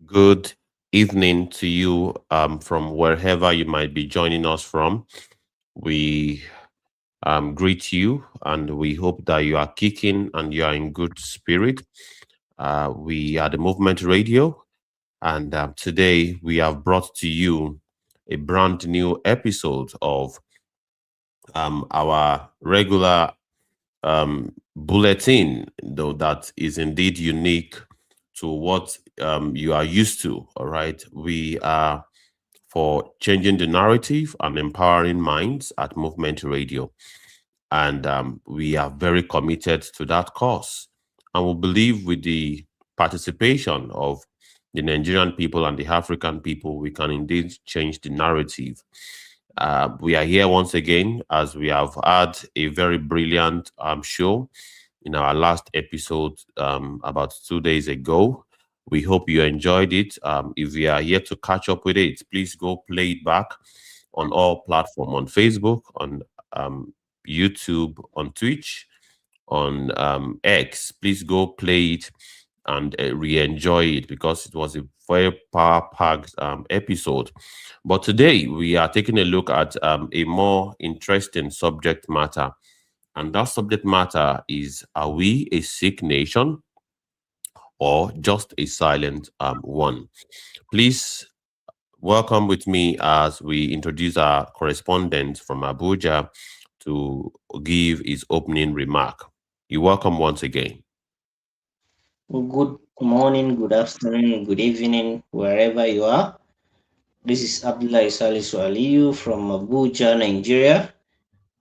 Good evening to you from wherever you might be joining us from. We greet you and we hope that you are kicking and you are in good spirit. We are the Movement Radio, and today we have brought to you a brand new episode of our regular bulletin, though that is indeed unique to what you are used to. All right. We are for changing the narrative and empowering minds at Movement Radio. And we are very committed to that cause. And we believe with the participation of the Nigerian people and the African people, we can indeed change the narrative. We are here once again as we have had a very brilliant show in our last episode about 2 days ago. We hope you enjoyed it. If you are here to catch up with it, please go play it back on all platforms on Facebook, on um, YouTube, on Twitch, on X. Please go play it and re-enjoy it because it was a very power-packed episode. But today we are taking a look at a more interesting subject matter, and that subject matter is: Are we a sick nation or just a silent one? Please welcome with me as we introduce our correspondent from Abuja to give his opening remark. You're welcome once again. Good morning, good afternoon, good evening, wherever you are. This is Abdullah Salisu Aliyu from Abuja, Nigeria,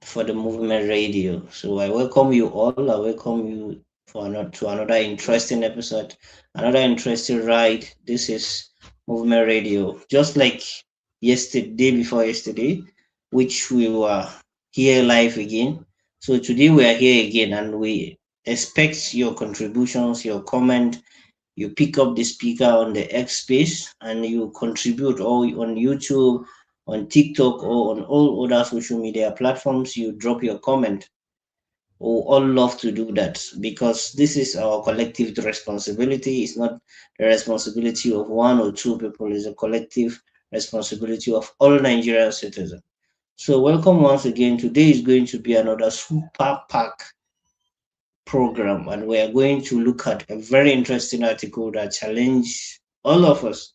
for the Movement Radio. So I welcome you all. I welcome you to another interesting episode, another interesting ride. This is Movement Radio. Just like yesterday, day before yesterday, which we were here live again. So today we are here again, and we expect your contributions, your comment. You pick up the speaker on the X space and you contribute, or on YouTube, on TikTok, or on all other social media platforms. You drop your comment. We all love to do that because this is our collective responsibility. It's not the responsibility of one or two people, it's a collective responsibility of all Nigerian citizens. So, welcome once again. Today is going to be another super pack program, and we are going to look at a very interesting article that challenge all of us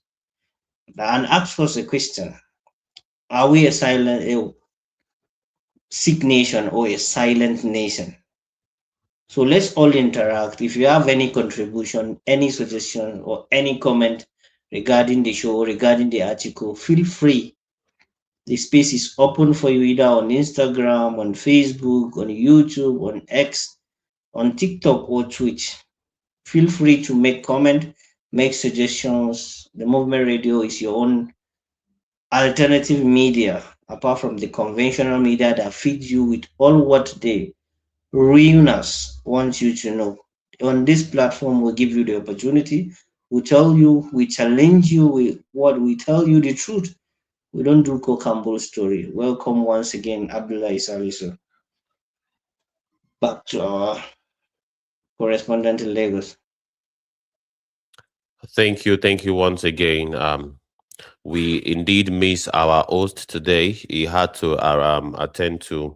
and ask us a question: Are we a sick nation or a silent nation? So let's all interact. If you have any contribution, any suggestion, or any comment regarding the show, regarding the article, feel free. The space is open for you either on Instagram, on Facebook, on YouTube, on X, on TikTok, or Twitch. Feel free to make comment, make suggestions. The Movement Radio is your own alternative media, apart from the conventional media that feeds you with all what the ruiners want you to know. On this platform, we give you the opportunity. We tell you, we challenge you with what we tell you the truth. We don't do cock and bull story. Welcome once again, Abdullah Isaliso. Back to our correspondent in Lagos. Thank you once again. We indeed miss our host today. He had to attend to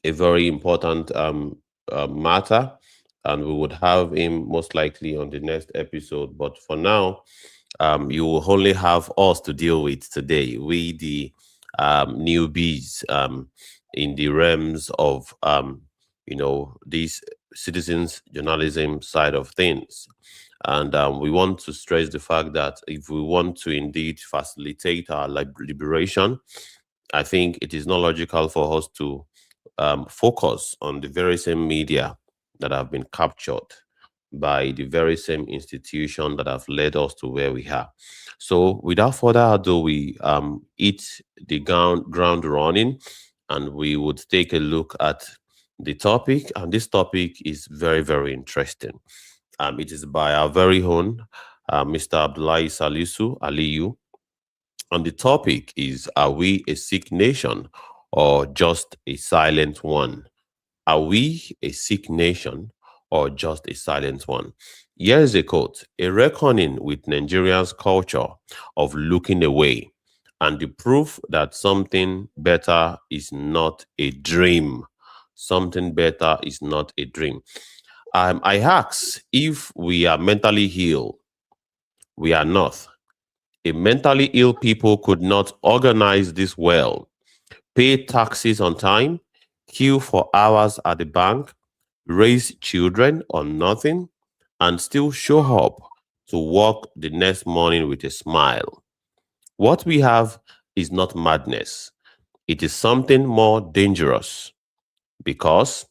a very important matter, and we would have him most likely on the next episode. But for now, you will only have us to deal with today. We, the newbies in the realms of, these citizens journalism side of things. And we want to stress the fact that if we want to indeed facilitate our liberation, I think it is not logical for us to focus on the very same media that have been captured by the very same institution that have led us to where we are. So, without further ado, we hit the ground running, and we would take a look at the topic. And this topic is very, very interesting. It is by our very own Mr. Abdullahi Salisu Aliyu, and the topic is: Are we a sick nation or just a silent one? Are we a sick nation or just a silent one? Here is a quote: a reckoning with Nigerians' culture of looking away and the proof that something better is not a dream. Something better is not a dream. I ask if we are mentally ill. We are not. A mentally ill people could not organize this well, pay taxes on time, queue for hours at the bank, raise children on nothing, and still show up to work the next morning with a smile. What we have is not madness, it is something more dangerous because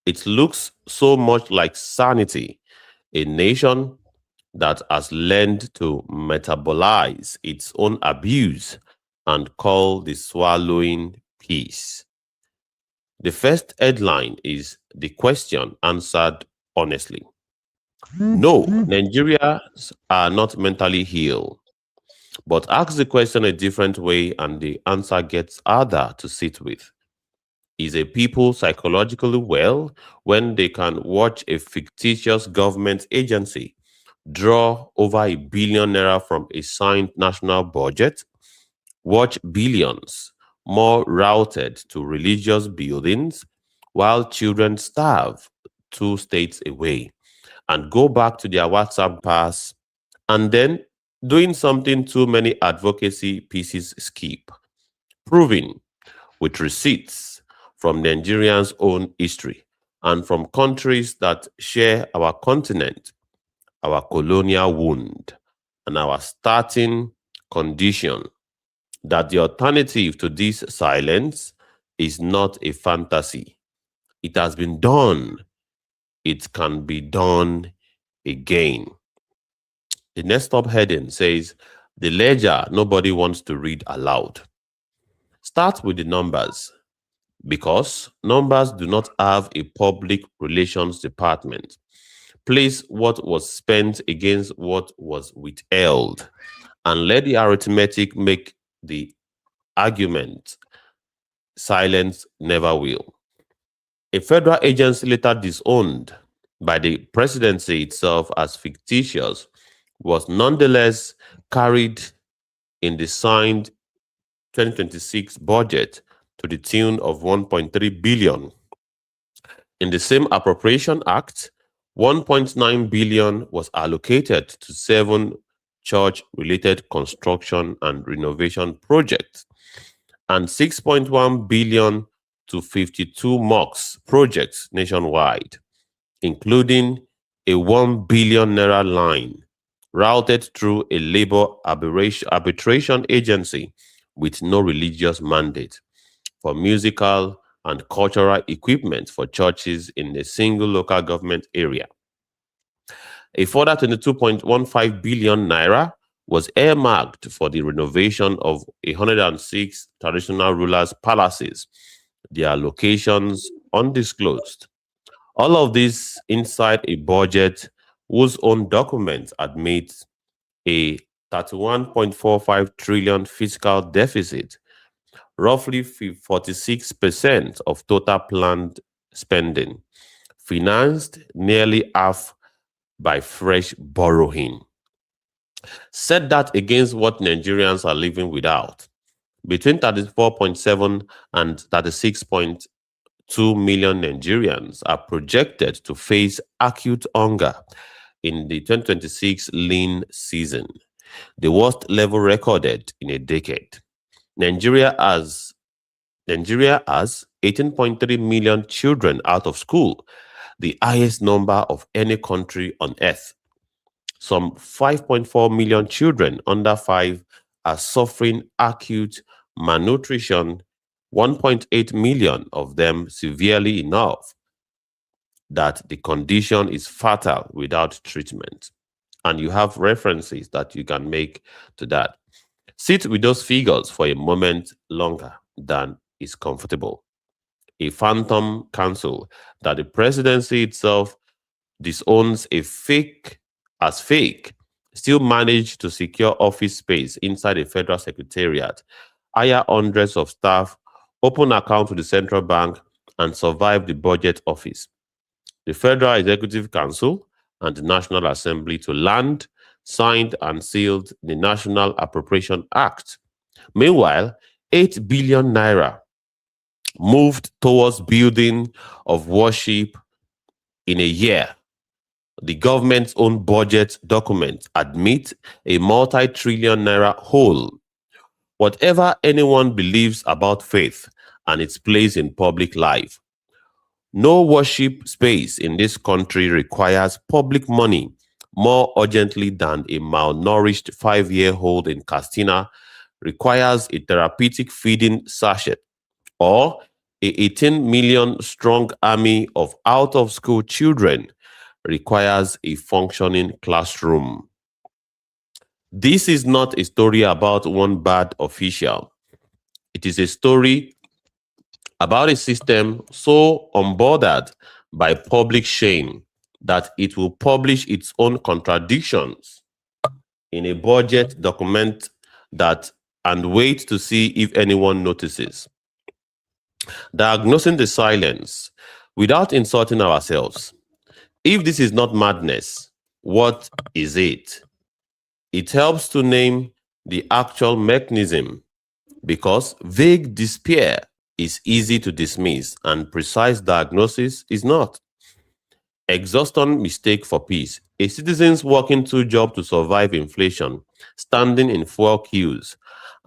it looks so much like sanity. A nation that has learned to metabolize its own abuse and call the swallowing peace. The first headline is the question answered honestly. No, Nigerians are not mentally ill. But ask the question a different way and the answer gets harder to sit with. Is a people psychologically well when they can watch a fictitious government agency draw over a billion naira from a signed national budget, watch billions more routed to religious buildings while children starve 2 states away and go back to their WhatsApp pass and then doing something too many advocacy pieces skip, proving with receipts from Nigerians' own history and from countries that share our continent, our colonial wound, and our starting condition that the alternative to this silence is not a fantasy. It has been done. It can be done again. The next subheading says, the ledger nobody wants to read aloud. Start with the numbers because numbers do not have a public relations department. Place what was spent against what was withheld and let the arithmetic make the argument. Silence never will. A federal agency later disowned by the presidency itself as fictitious was nonetheless carried in the signed 2026 budget to the tune of 1.3 billion. In the same appropriation act, 1.9 billion was allocated to 7 church related construction and renovation projects and 6.1 billion to 52 mosques projects nationwide, including a 1 billion naira line routed through a labor arbitration agency with no religious mandate for musical and cultural equipment for churches in a single local government area. A further 22.15 billion naira was earmarked for the renovation of 106 traditional rulers' palaces, their locations undisclosed. All of this inside a budget whose own documents admit a 31.45 trillion fiscal deficit, roughly 46% of total planned spending, financed nearly half by fresh borrowing. Set that against what Nigerians are living without. Between 34.7 and 36.2 million Nigerians are projected to face acute hunger in the 2026 lean season, the worst level recorded in a decade. Nigeria has Nigeria has 18.3 million children out of school, the highest number of any country on earth. Some 5.4 million children under 5 are suffering acute malnutrition, 1.8 million of them severely enough that the condition is fatal without treatment. And you have references that you can make to that. Sit with those figures for a moment longer than is comfortable. A phantom council that the presidency itself disowns a fake as fake, still managed to secure office space inside a federal secretariat, hire hundreds of staff, open accounts with the central bank, and survive the budget office. The Federal Executive Council and the National Assembly to land, signed and sealed the National Appropriation Act. Meanwhile, 8 billion naira moved towards building of worship in a year. The government's own budget document admit a multi-trillion naira hole. Whatever anyone believes about faith and its place in public life, no worship space in this country requires public money more urgently than a malnourished 5-year-old in Castina requires a therapeutic feeding sachet or a 18 million strong army of out of school children requires a functioning classroom. This is not a story about one bad official. It is a story about a system so unbothered by public shame that it will publish its own contradictions in a budget document that and wait to see if anyone notices. Diagnosing the silence without insulting ourselves. If this is not madness, what is it? It helps to name the actual mechanism because vague despair is easy to dismiss and precise diagnosis is not. Exhaustion mistake for peace. A citizen's working two jobs to survive inflation, standing in fuel queues,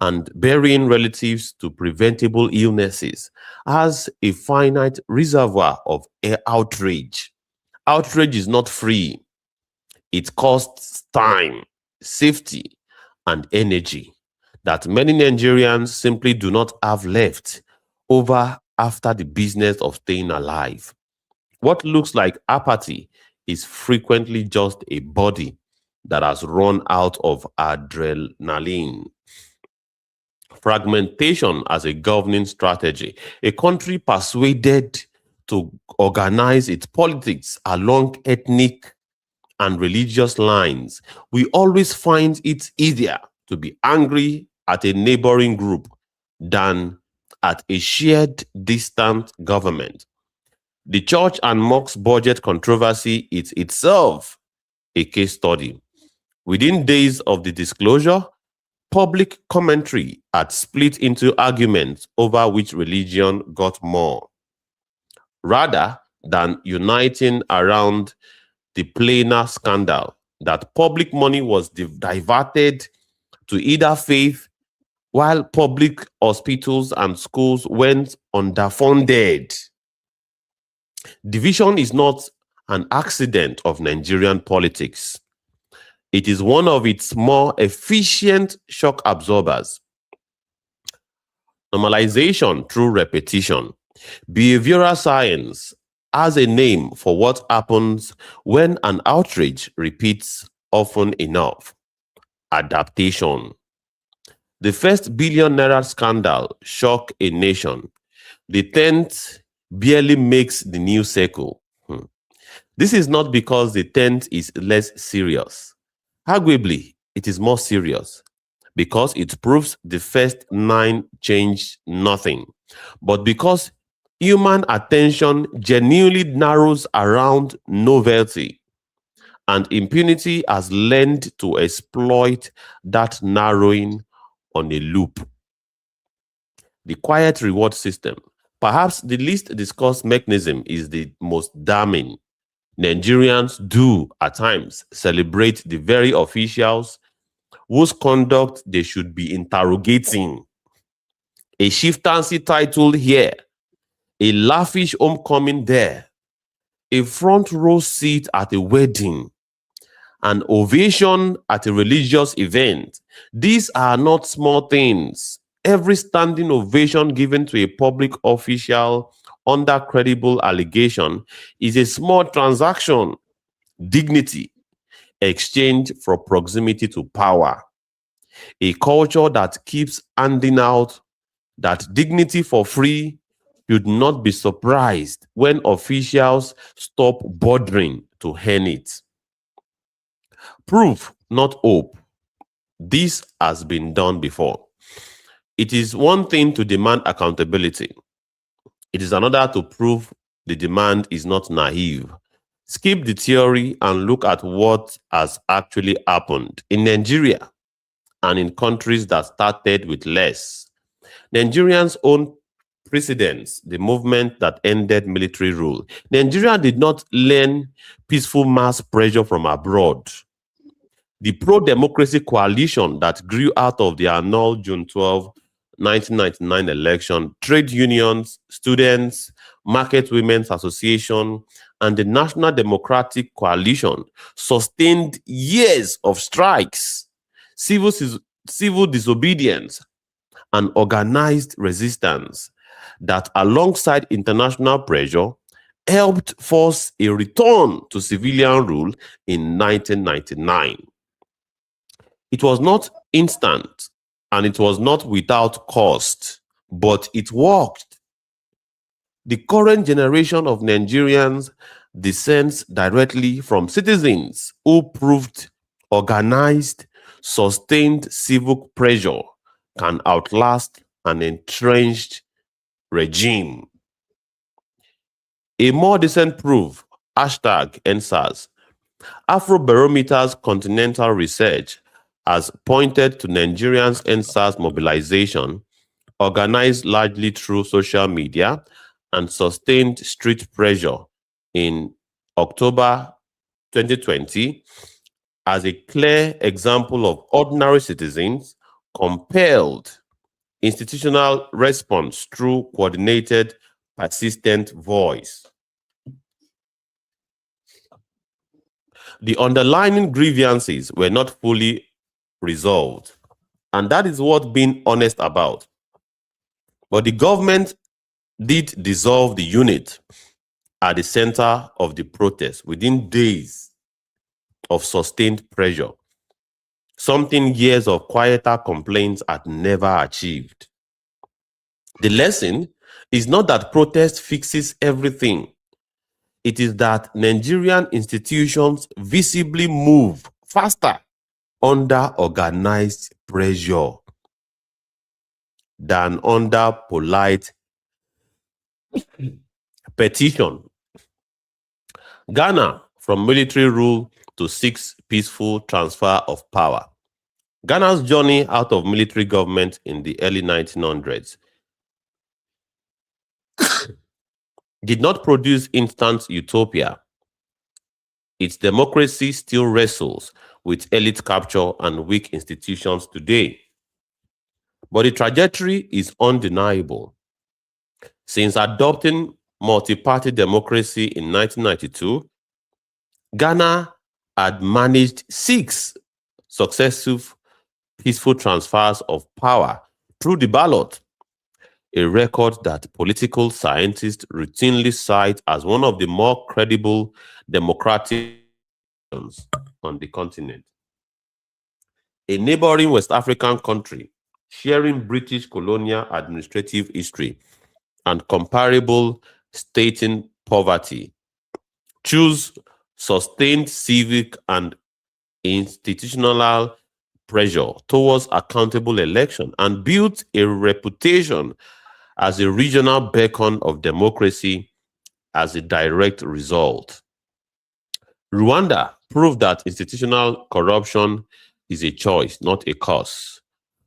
and burying relatives to preventable illnesses has a finite reservoir of outrage. Outrage is not free. It costs time, safety, and energy that many Nigerians simply do not have left over after the business of staying alive. What looks like apathy is frequently just a body that has run out of adrenaline. Fragmentation as a governing strategy. A country persuaded to organize its politics along ethnic and religious lines, we always find it easier to be angry at a neighboring group than at a shared distant government. The church and mosque budget controversy is itself a case study. Within days of the disclosure, public commentary had split into arguments over which religion got more, rather than uniting around the planar scandal that public money was diverted to either faith while public hospitals and schools went underfunded. Division is not an accident of Nigerian politics. It is one of its more efficient shock absorbers. Normalization through repetition. Behavioral science has a name for what happens when an outrage repeats often enough. Adaptation. The first billion naira scandal shocked a nation. The 10th barely makes the news cycle. This is not because the 10th is less serious. Arguably, it is more serious because it proves the first 9 changed nothing, but because human attention genuinely narrows around novelty, and impunity has learned to exploit that narrowing on a loop. The quiet reward system. Perhaps the least discussed mechanism is the most damning. Nigerians do, at times, celebrate the very officials whose conduct they should be interrogating. A chieftaincy title here, a lavish homecoming there, a front row seat at a wedding, an ovation at a religious event. These are not small things. Every standing ovation given to a public official under credible allegation is a small transaction. Dignity exchanged for proximity to power. A culture that keeps handing out that dignity for free should not be surprised when officials stop bothering to earn it. Proof, not hope. This has been done before. It is one thing to demand accountability. It is another to prove the demand is not naive. Skip the theory and look at what has actually happened in Nigeria and in countries that started with less. Nigerians own precedents, the movement that ended military rule. Nigeria did not learn peaceful mass pressure from abroad. The pro-democracy coalition that grew out of the annual June 12, 1999 election, trade unions, students, Market Women's Association, and the National Democratic Coalition sustained years of strikes, civil, civil disobedience, and organized resistance that, alongside international pressure, helped force a return to civilian rule in 1999. It was not instant and it was not without cost, but it worked. The current generation of Nigerians descends directly from citizens who proved organized, sustained civil pressure can outlast an entrenched regime. A more decent proof, hashtag NSAS, Afrobarometer's continental research has pointed to Nigerians' NSAS mobilization, organized largely through social media and sustained street pressure in October 2020, as a clear example of ordinary citizens compelled institutional response through coordinated, persistent voice. The underlying grievances were not fully resolved, and that is what being honest about. But the government did dissolve the unit at the center of the protest within days of sustained pressure, something years of quieter complaints had never achieved. The lesson is not that protest fixes everything. It is that Nigerian institutions visibly move faster under organized pressure than under polite petition. Ghana, from military rule to seeks peaceful transfer of power. Ghana's journey out of military government in the early 1900s did not produce instant utopia. Its democracy still wrestles with elite capture and weak institutions today. But the trajectory is undeniable. Since adopting multi-party democracy in 1992, Ghana had managed 6 successive peaceful transfers of power through the ballot, a record that political scientists routinely cite as one of the more credible democratic on the continent. A neighboring West African country sharing British colonial administrative history and comparable stating poverty choose sustained civic and institutional pressure towards accountable election and built a reputation as a regional beacon of democracy as a direct result. Rwanda proved that institutional corruption is a choice, not a cause.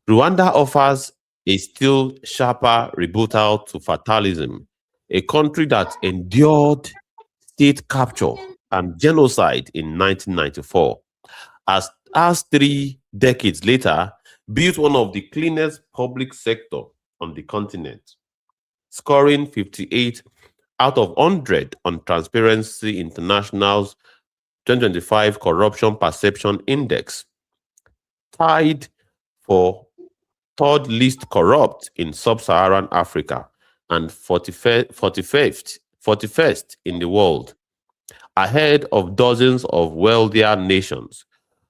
Rwanda offers a still sharper rebuttal to fatalism, a country that endured state capture and genocide in 1994, as 3 decades later, built one of the cleanest public sector on the continent, scoring 58 out of 100 on Transparency International's 2025 Corruption Perception Index, tied for third least corrupt in sub-Saharan Africa and 41st in the world, ahead of dozens of wealthier nations.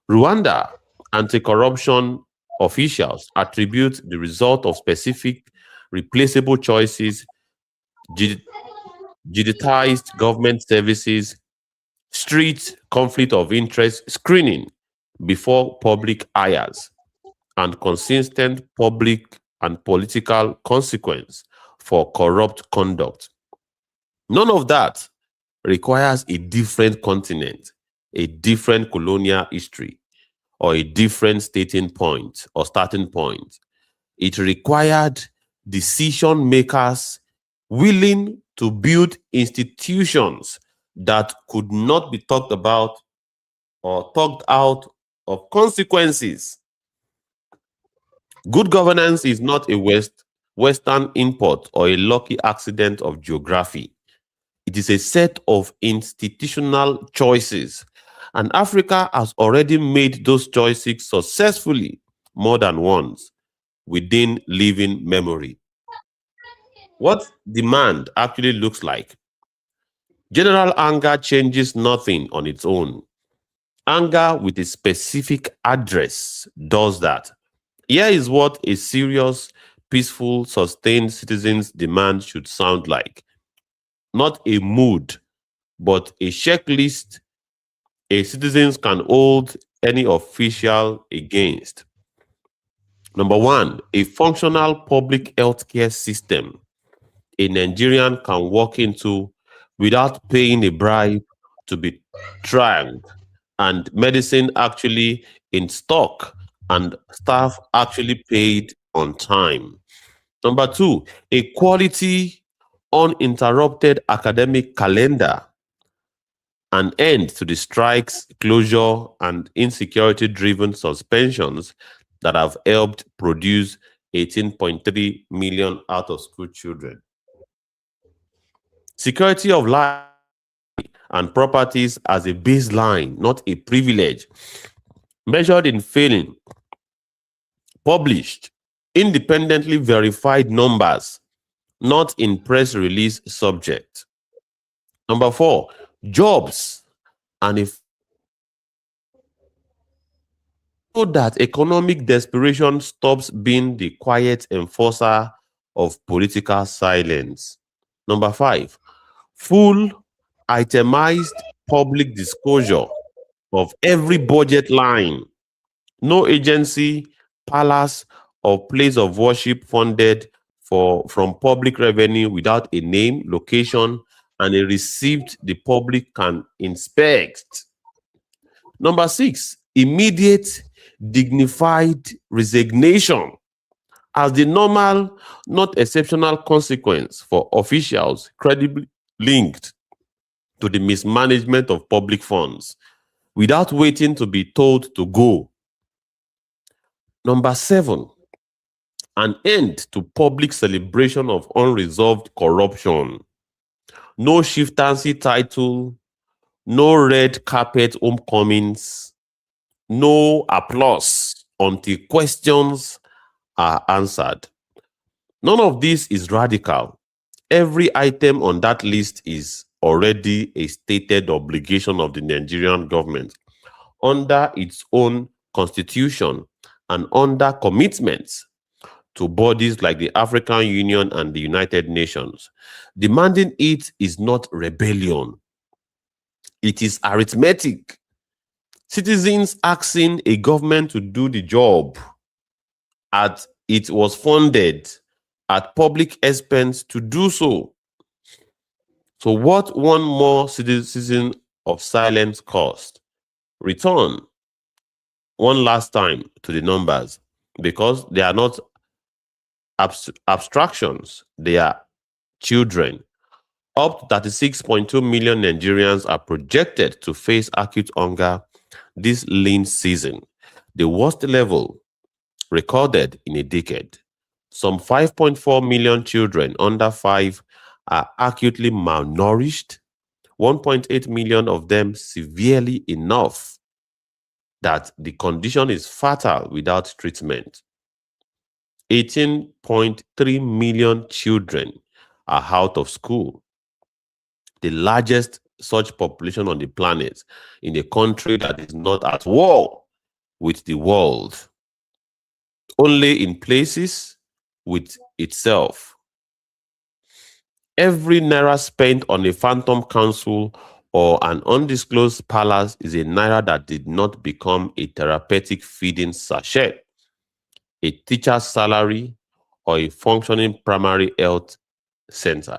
Rwanda anti-corruption officials attribute the result of specific replaceable choices, digitized government services, strict conflict of interest screening before public hires, and consistent public and political consequence for corrupt conduct. None of that requires a different continent, a different colonial history, or a different starting point. It required decision makers willing to build institutions that could not be talked about or talked out of consequences. Good governance is not a Western import or a lucky accident of geography. It is a set of institutional choices. And Africa has already made those choices successfully more than once within living memory. What demand actually looks like. General anger changes nothing on its own. Anger with a specific address does that. Here is what a serious, peaceful, sustained citizen's demand should sound like. Not a mood, but a checklist a citizens can hold any official against. Number one, a functional public healthcare system a Nigerian can walk into without paying a bribe to be trained, and medicine actually in stock, and staff actually paid on time. Number two, a quality, uninterrupted academic calendar, an end to the strikes, closure, and insecurity driven suspensions that have helped produce 18.3 million out of school children. Security of life and properties as a baseline, not a privilege, measured in failing, published, independently verified numbers, not in press release subject. Number four, jobs and if so that economic desperation stops being the quiet enforcer of political silence. Number five, full itemized public disclosure of every budget line. No agency, palace, or place of worship funded from public revenue without a name, location, and a receipt the public can inspect. Number six, immediate, dignified resignation as the normal, not exceptional consequence for officials credibly linked to the mismanagement of public funds without waiting to be told to go. Number seven, an end to public celebration of unresolved corruption. No chieftaincy title, no red carpet homecomings, no applause until questions are answered. None of this is radical. Every item on that list is already a stated obligation of the Nigerian government under its own constitution and under commitments to bodies like the African Union and the United Nations. Demanding it is not rebellion, it is arithmetic. Citizens asking a government to do the job at it was funded at public expense to do so. So what one more citizen of silence cost? Return one last time to the numbers because they are not abstractions, they are children. Up to 36.2 million Nigerians are projected to face acute hunger this lean season, the worst level recorded in a decade. Some 5.4 million children under 5 are acutely malnourished, 1.8 million of them severely enough that the condition is fatal without treatment. 18.3 million children are out of school, the largest such population on the planet in a country that is not at war with the world, only in places with itself. Every naira spent on a phantom council or an undisclosed palace is a naira that did not become a therapeutic feeding sachet, a teacher's salary, or a functioning primary health center.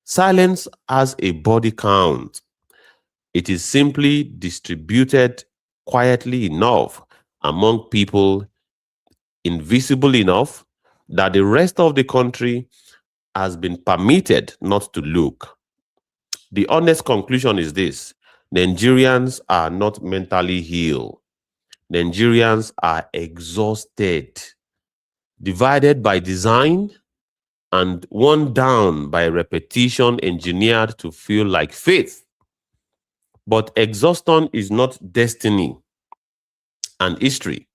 Silence has a body count. It is simply distributed quietly enough among people, invisible enough that the rest of the country has been permitted not to look. The honest conclusion is this: Nigerians are not mentally ill. Nigerians are exhausted, divided by design, and worn down by repetition engineered to feel like faith. But exhaustion is not destiny and history.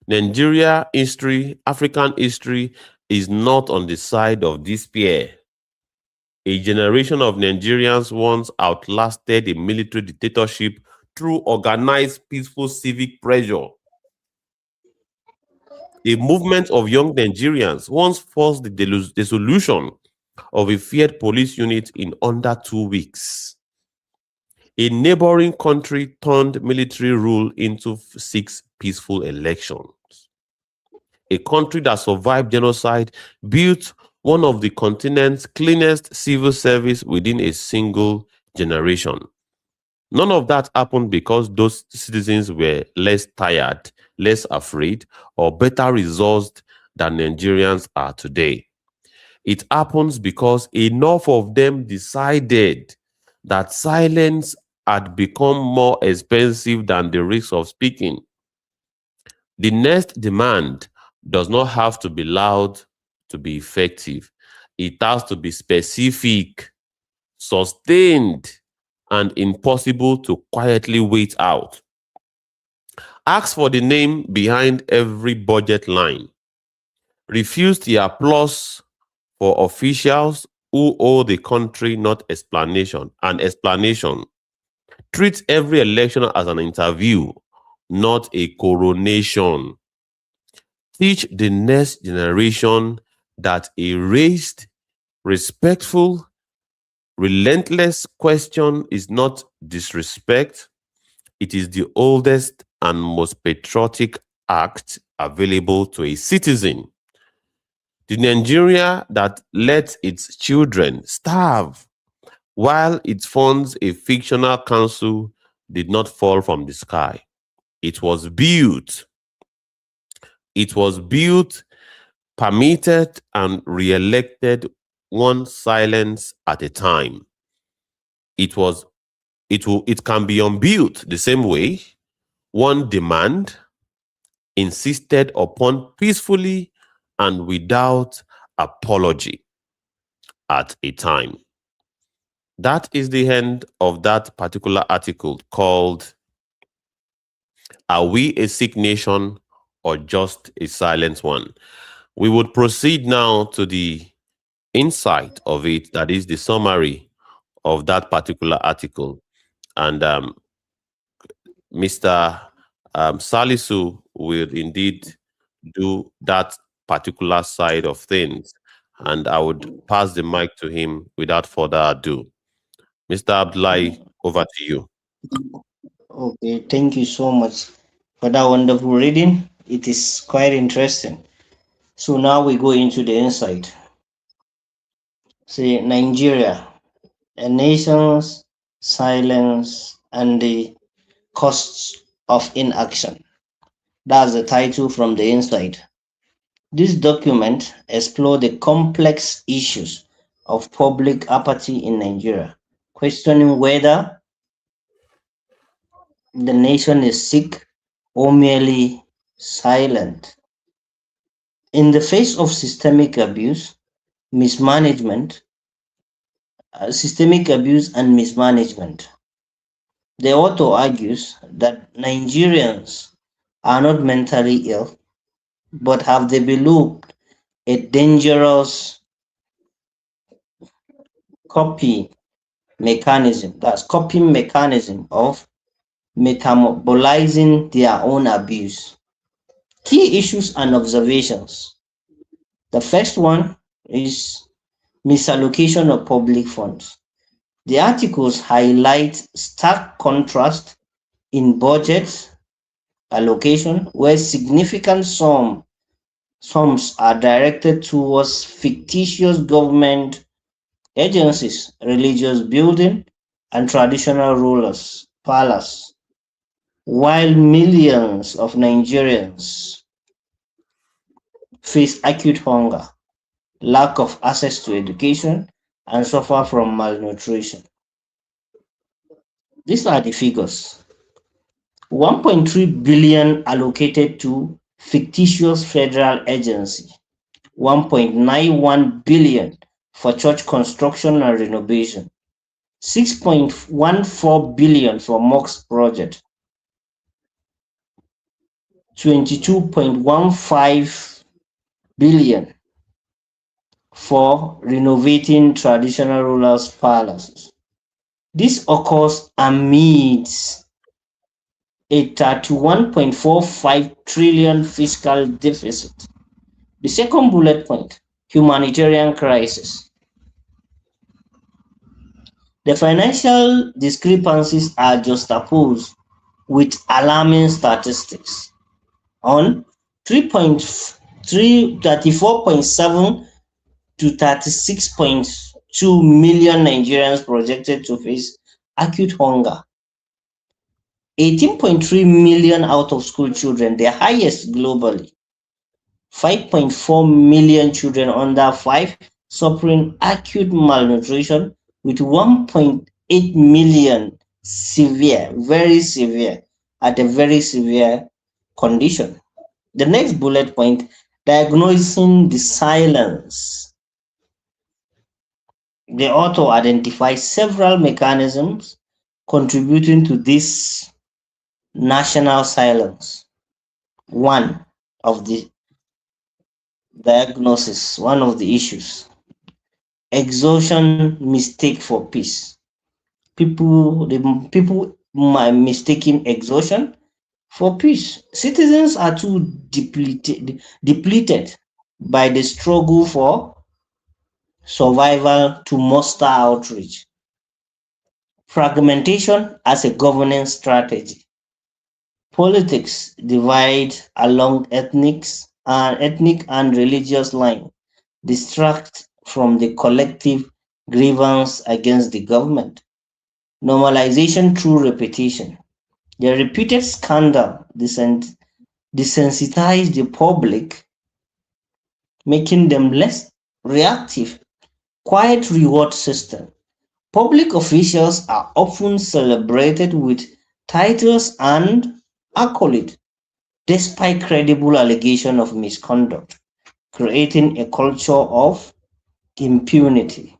Nigeria history, African history is not on the side of despair. A generation of Nigerians once outlasted a military dictatorship through organized, peaceful civic pressure. A movement of young Nigerians once forced the dissolution of a feared police unit in under 2 weeks. A neighboring country turned military rule into six peaceful elections. A country that survived genocide built one of the continent's cleanest civil service within a single generation. None of that happened because those citizens were less tired, less afraid, or better resourced than Nigerians are today. It happens because enough of them decided that silence had become more expensive than the risk of speaking. The next demand does not have to be loud to be effective. It has to be specific, sustained, and impossible to quietly wait out. Ask for the name behind every budget line. Refuse the applause for officials who owe the country not explanation, an explanation. Treat every election as an interview, not a coronation. Teach the next generation that a raised, respectful, relentless question is not disrespect. It is the oldest and most patriotic act available to a citizen. The Nigeria that lets its children starve while it funds a fictional council did not fall from the sky. It was built. It was built, permitted, and re-elected one silence at a time. It was it can be unbuilt the same way. One demand insisted upon peacefully and without apology at a time. That is the end of that particular article called Are We a Sick Nation or Just a Silent One? We would proceed now to the insight of it, that is the summary of that particular article. And Mr. Salisu will indeed do that particular side of things. And I would pass the mic to him without further ado. Mr. Abdullahi, over to you. Okay, thank you so much for that wonderful reading. It is quite interesting. So now we go into the insight. See, Nigeria, a nation's silence and the costs of inaction. That's the title from the inside. This document explores the complex issues of public apathy in Nigeria, questioning whether the nation is sick or merely silent. In the face of mismanagement, systemic abuse and mismanagement, the author argues that Nigerians are not mentally ill, but have developed a dangerous copy coping mechanism of metabolizing their own abuse. Key issues and observations. The first one is misallocation of public funds. The articles highlight stark contrast in budget allocation, where significant sums are directed towards fictitious government agencies, religious building, and traditional rulers, palace, while millions of Nigerians face acute hunger, lack of access to education, and suffer from malnutrition. These are the figures. 1.3 billion allocated to fictitious federal agency, 1.91 billion for church construction and renovation, 6.14 billion for mosque project, 22.15 billion for renovating traditional rulers' palaces. This occurs amidst a 31.45 trillion fiscal deficit. The second bullet point, humanitarian crisis. The financial discrepancies are juxtaposed with alarming statistics. On 34.7 to 36.2 million Nigerians projected to face acute hunger. 18.3 million out of school children, the highest globally. 5.4 million children under 5 suffering acute malnutrition, with 1.8 million severe, very severe, at a very severe condition. The next bullet point, diagnosing the silence. The author identifies several mechanisms contributing to this national silence. One of the diagnosis, one of the issues, exhaustion mistake for peace. People are mistaking exhaustion for peace. Citizens are too depleted by the struggle for survival to muster outreach. Fragmentation as a governance strategy. Politics divide along ethnic and religious line, distract from the collective grievance against the government. Normalization through repetition. The repeated scandal desensitize the public, making them less reactive. Quiet reward system. Public officials are often celebrated with titles and accolades, despite credible allegation of misconduct, creating a culture of impunity.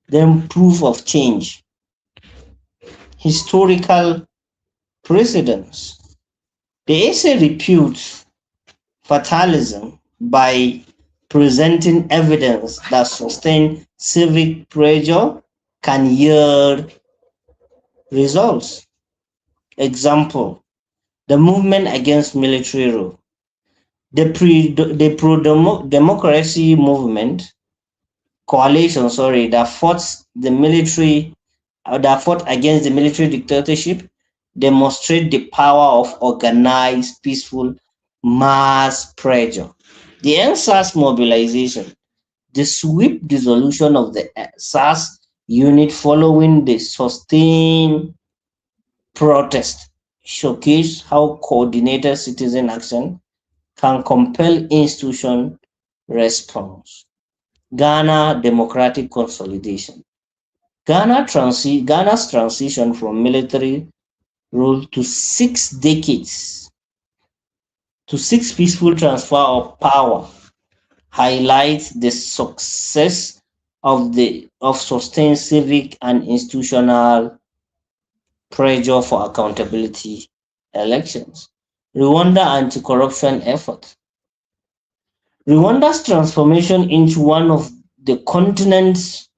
Then proof of change. Historical precedents. The essay reputes fatalism by presenting evidence that sustained civic pressure can yield results. Example, the movement against military rule. The pro-democracy movement coalition, that fought against the military dictatorship demonstrate the power of organized, peaceful mass pressure. The NSAS mobilization, the swift dissolution of the SARS unit following the sustained protest, showcase how coordinated citizen action can compel institution response. Ghana democratic consolidation. Ghana's transition from military rule to 6 decades to 6 peaceful transfer of power highlights the success of sustained civic and institutional pressure for accountability elections. Rwanda anti-corruption effort. Rwanda's transformation into one of the continent's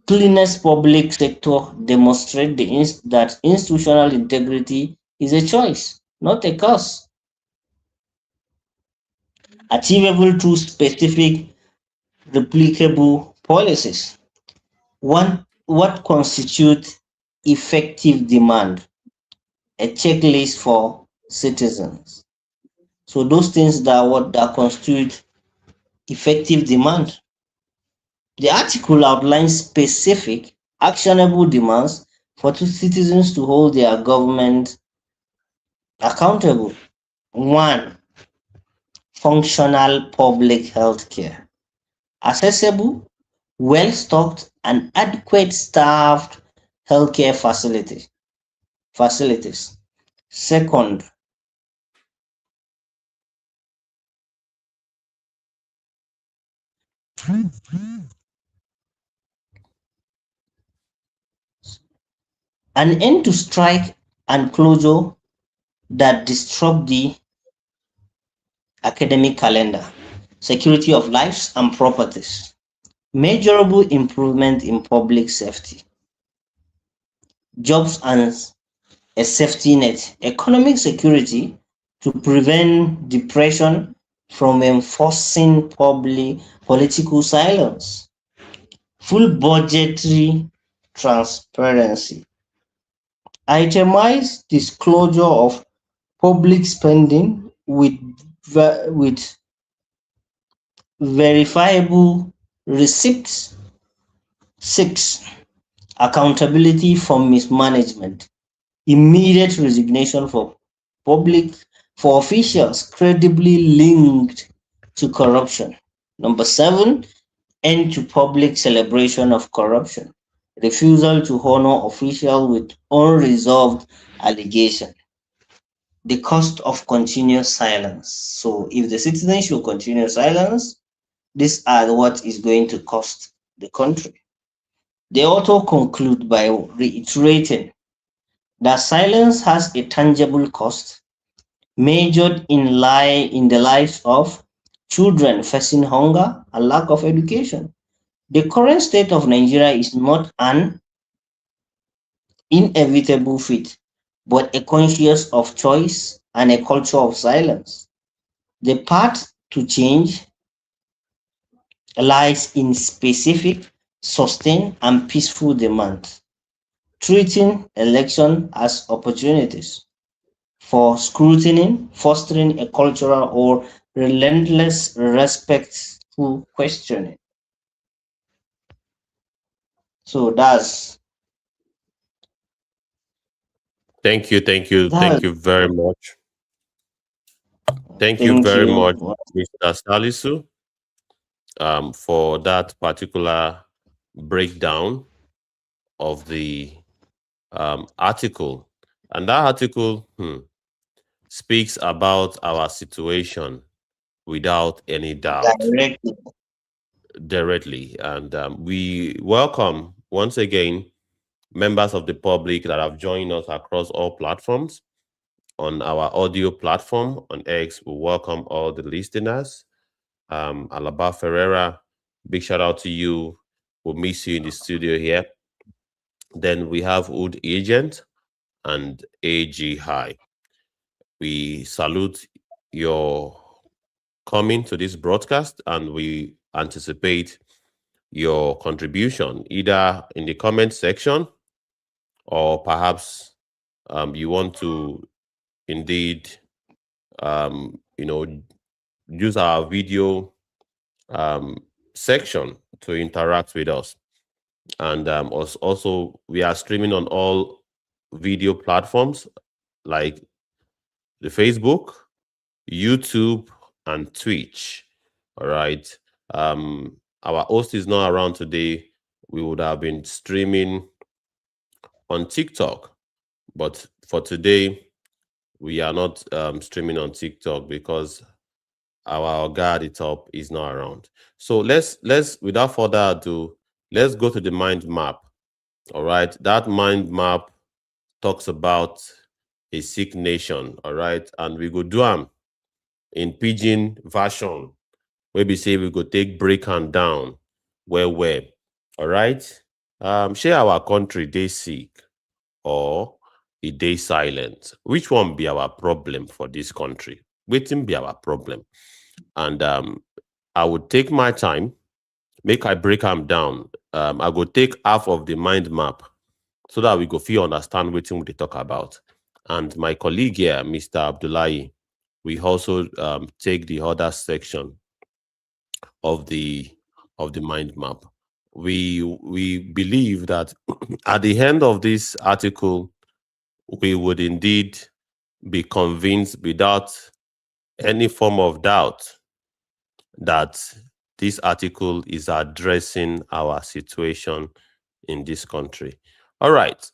cleanest public sector demonstrate that institutional integrity is a choice, not a curse. Achievable through specific, replicable policies. What constitutes effective demand? A checklist for citizens. So those things that constitute effective demand. The article outlines specific, actionable demands for citizens to hold their government accountable. 1. Functional public health care. Accessible, well stocked, and adequate staffed healthcare facilities. Second, an end to strike and closure that disrupt the academic calendar, security of lives and properties, measurable improvement in public safety, jobs and a safety net, economic security to prevent depression from enforcing public political silence, full budgetary transparency, itemized disclosure of public spending with verifiable receipts. 6. Accountability for mismanagement. Immediate resignation public for officials credibly linked to corruption. Number 7. End to public celebration of corruption. Refusal to honor officials with unresolved allegation. The cost of continuous silence. So if the citizens should continue silence, these are what is going to cost the country. They also conclude by reiterating that silence has a tangible cost measured in the lives of children facing hunger and lack of education. The current state of Nigeria is not an inevitable fate, but a conscious of choice and a culture of silence. The path to change lies in specific, sustained, and peaceful demands, treating election as opportunities for scrutiny, fostering a cultural or relentless respectful questioning. So Thank you, thank you, that. thank you very much. Thank you Thank very much, you. Mr. Salisu, for that particular breakdown of the article. And that article speaks about our situation without any doubt, Directly. directly. And we welcome once again members of the public that have joined us across all platforms. On our audio platform on X, we welcome all the listeners. Alaba Ferreira, big shout out to you. We'll miss you in the studio here. Then we have Wood Agent and AG High. We salute your coming to this broadcast and we anticipate your contribution either in the comment section or perhaps you want to indeed you know use our video section to interact with us. And also we are streaming on all video platforms like the Facebook, YouTube, and Twitch. All right. Our host is not around today. We would have been streaming on TikTok, but for today, we are not streaming on TikTok because our guard it up is not around. So let's without further ado, let's go to the mind map. All right, that mind map talks about a sick nation. All right, and we go do them in pidgin version. Maybe say we go take break and down where. All right, share our country they sick or a day silent. Which one be our problem for this country? Waiting be our problem. And I would take my time, make I break them down. I go take half of the mind map so that we go feel understand what we talk about. And my colleague here, Mr. Abdullahi, we also take the other section of the mind map. we believe that at the end of this article, we would indeed be convinced without any form of doubt that this article is addressing our situation in this country. All right.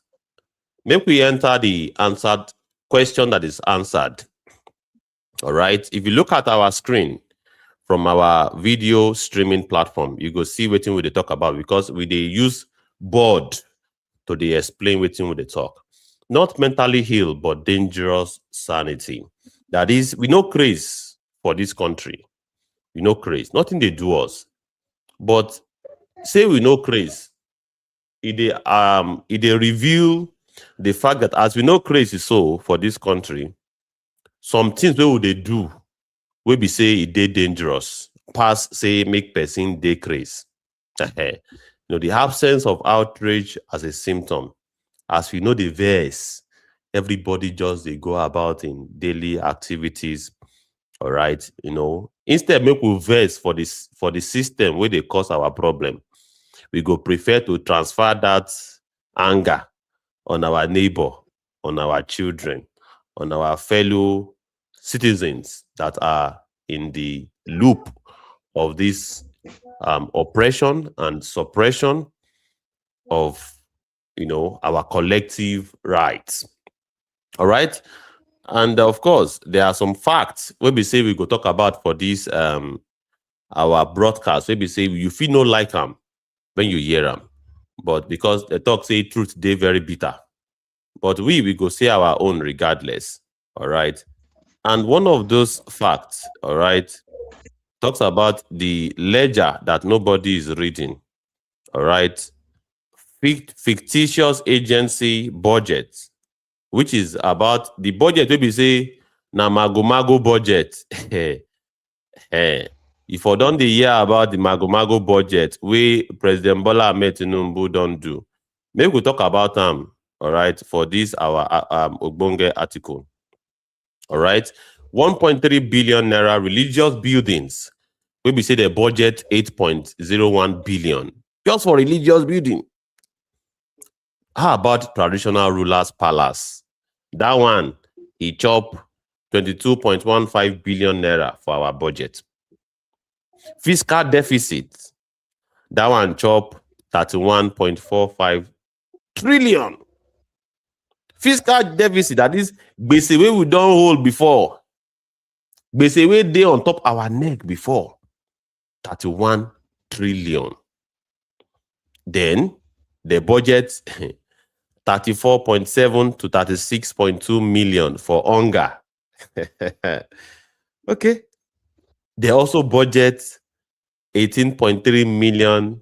Maybe we enter the answered question that is answered. All right. If you look at our screen from our video streaming platform, you go see what we they talk about, because we they use board to they explain what they talk. Not mentally ill, but dangerous sanity. That is, we know craze for this country. We know craze. Nothing they do us. But say we know craze, it they reveal the fact that as we know craze is so for this country, some things wey we dey do wey be say e dey dangerous pass say make person dey craze. The absence of outrage as a symptom, as we know the verse, everybody just they go about in daily activities. All right, instead make we verse for the system where they cause our problem, we go prefer to transfer that anger on our neighbor, on our children, on our fellow citizens that are in the loop of this oppression and suppression of our collective rights. All right. And of course, there are some facts where we say we go talk about for this our broadcast, where we say you feel no like them when you hear them. But because the talk say truth, they very bitter. But we go say our own regardless. All right. And one of those facts, all right, talks about the ledger that nobody is reading. All right. Fictitious agency budget, which is about the budget wey be say na mago budget. If I don dey hear about the mago budget wey President Bola Ahmed Tinubu don do, maybe we talk about am, all right, for this our ogbonge article. All right, 1.3 billion naira religious buildings wey be say the budget 8.01 billion just for religious building. How about traditional rulers palace? That one, e chop 22.15 billion naira for our budget. Fiscal deficit, that one chop 31.45 trillion. Fiscal deficit, that is gbese wey we don hold before. Gbese wey dey on top our neck before. 31 trillion. Then the budget 34.7 to 36.2 million for hunger. Okay. They also budget 18.3 million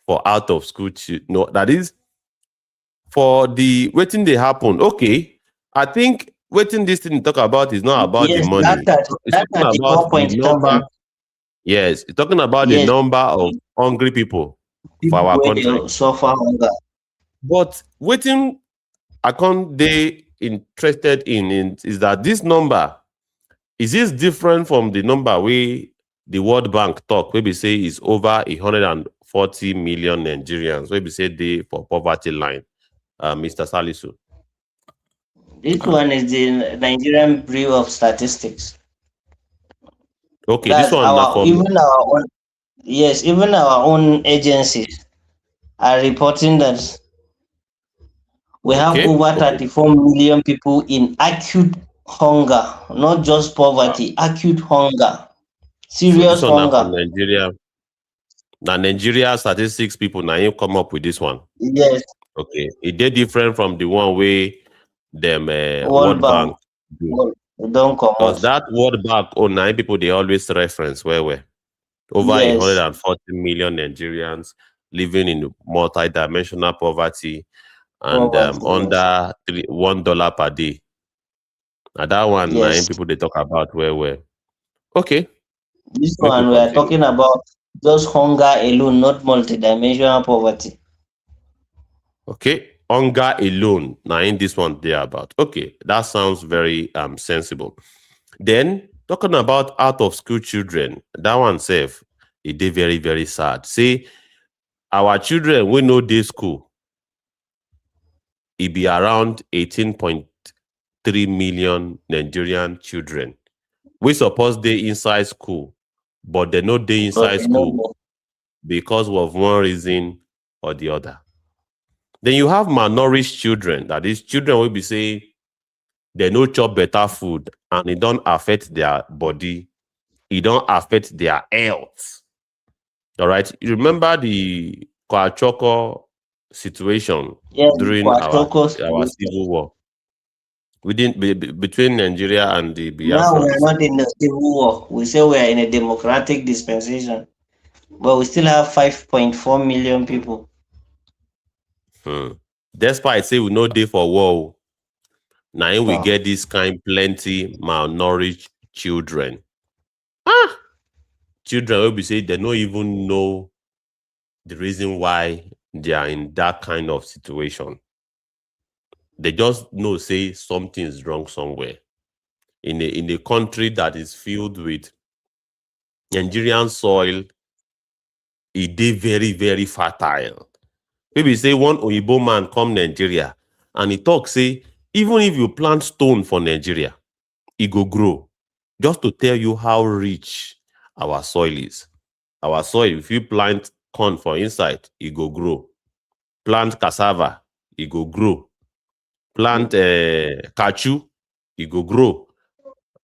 for out of school children. No, that is for the waiting they happen. Okay. I think waiting this thing talk about is not about the money. It's talking about the number. Yes, it's talking about the number of hungry people for our country. Suffer hunger. But waiting I can't they interested in is that this number, is this different from the number we the World Bank talk, where we say is over 140 million Nigerians, where we say they for poverty line, Mr. Salisu? This one is the Nigerian Bureau of Statistics. Okay, this one even our own, yes, even our own agencies are reporting that we have over 34 million people in acute hunger, not just poverty, acute hunger, serious hunger. Nigeria. Now, Nigeria statistics people now you come up with this one. Yes. Okay, it did different from the one way them World Bank do. Don't come because that World Bank 9 people they always reference where over 140 million Nigerians living in multi-dimensional poverty and under $1 per day. Now that one 9 people they talk about where. Okay. This one we are talking about just hunger alone, not multi-dimensional poverty. Okay. Hunger alone. Now in this one they're about. Okay, that sounds very sensible. Then talking about out of school children, that one safe, it did very, very sad. See, Our children we know day school, it be around 18.3 million Nigerian children. We suppose they inside school, but they no dey but inside they no school go. because of one reason or the other. Then you have malnourished children. That is, children will be say they no chop better food and it don't affect their body, it don't affect their health. All right. You remember the Kwachoko situation Yes, during our Kwashiorkor civil war between Nigeria and the Now we are Biafrans. not in the civil war. We say we are in a democratic dispensation, but we still have 5.4 million people. Hmm. Despite say we no dey for war, now we Hmm. get this kind plenty malnourished children. Ah, children will be say they don't even know the reason why they are in that kind of situation. They just know say something is wrong somewhere. In a country that is filled with Nigerian soil, it dey very, very fertile. Maybe say one Oyibo man come Nigeria and he talk say, even if you plant stone for Nigeria, it go grow. Just to tell you how rich our soil is. Our soil, if you plant corn for inside, it go grow. Plant cassava, it go grow. Plant cashew, it go grow.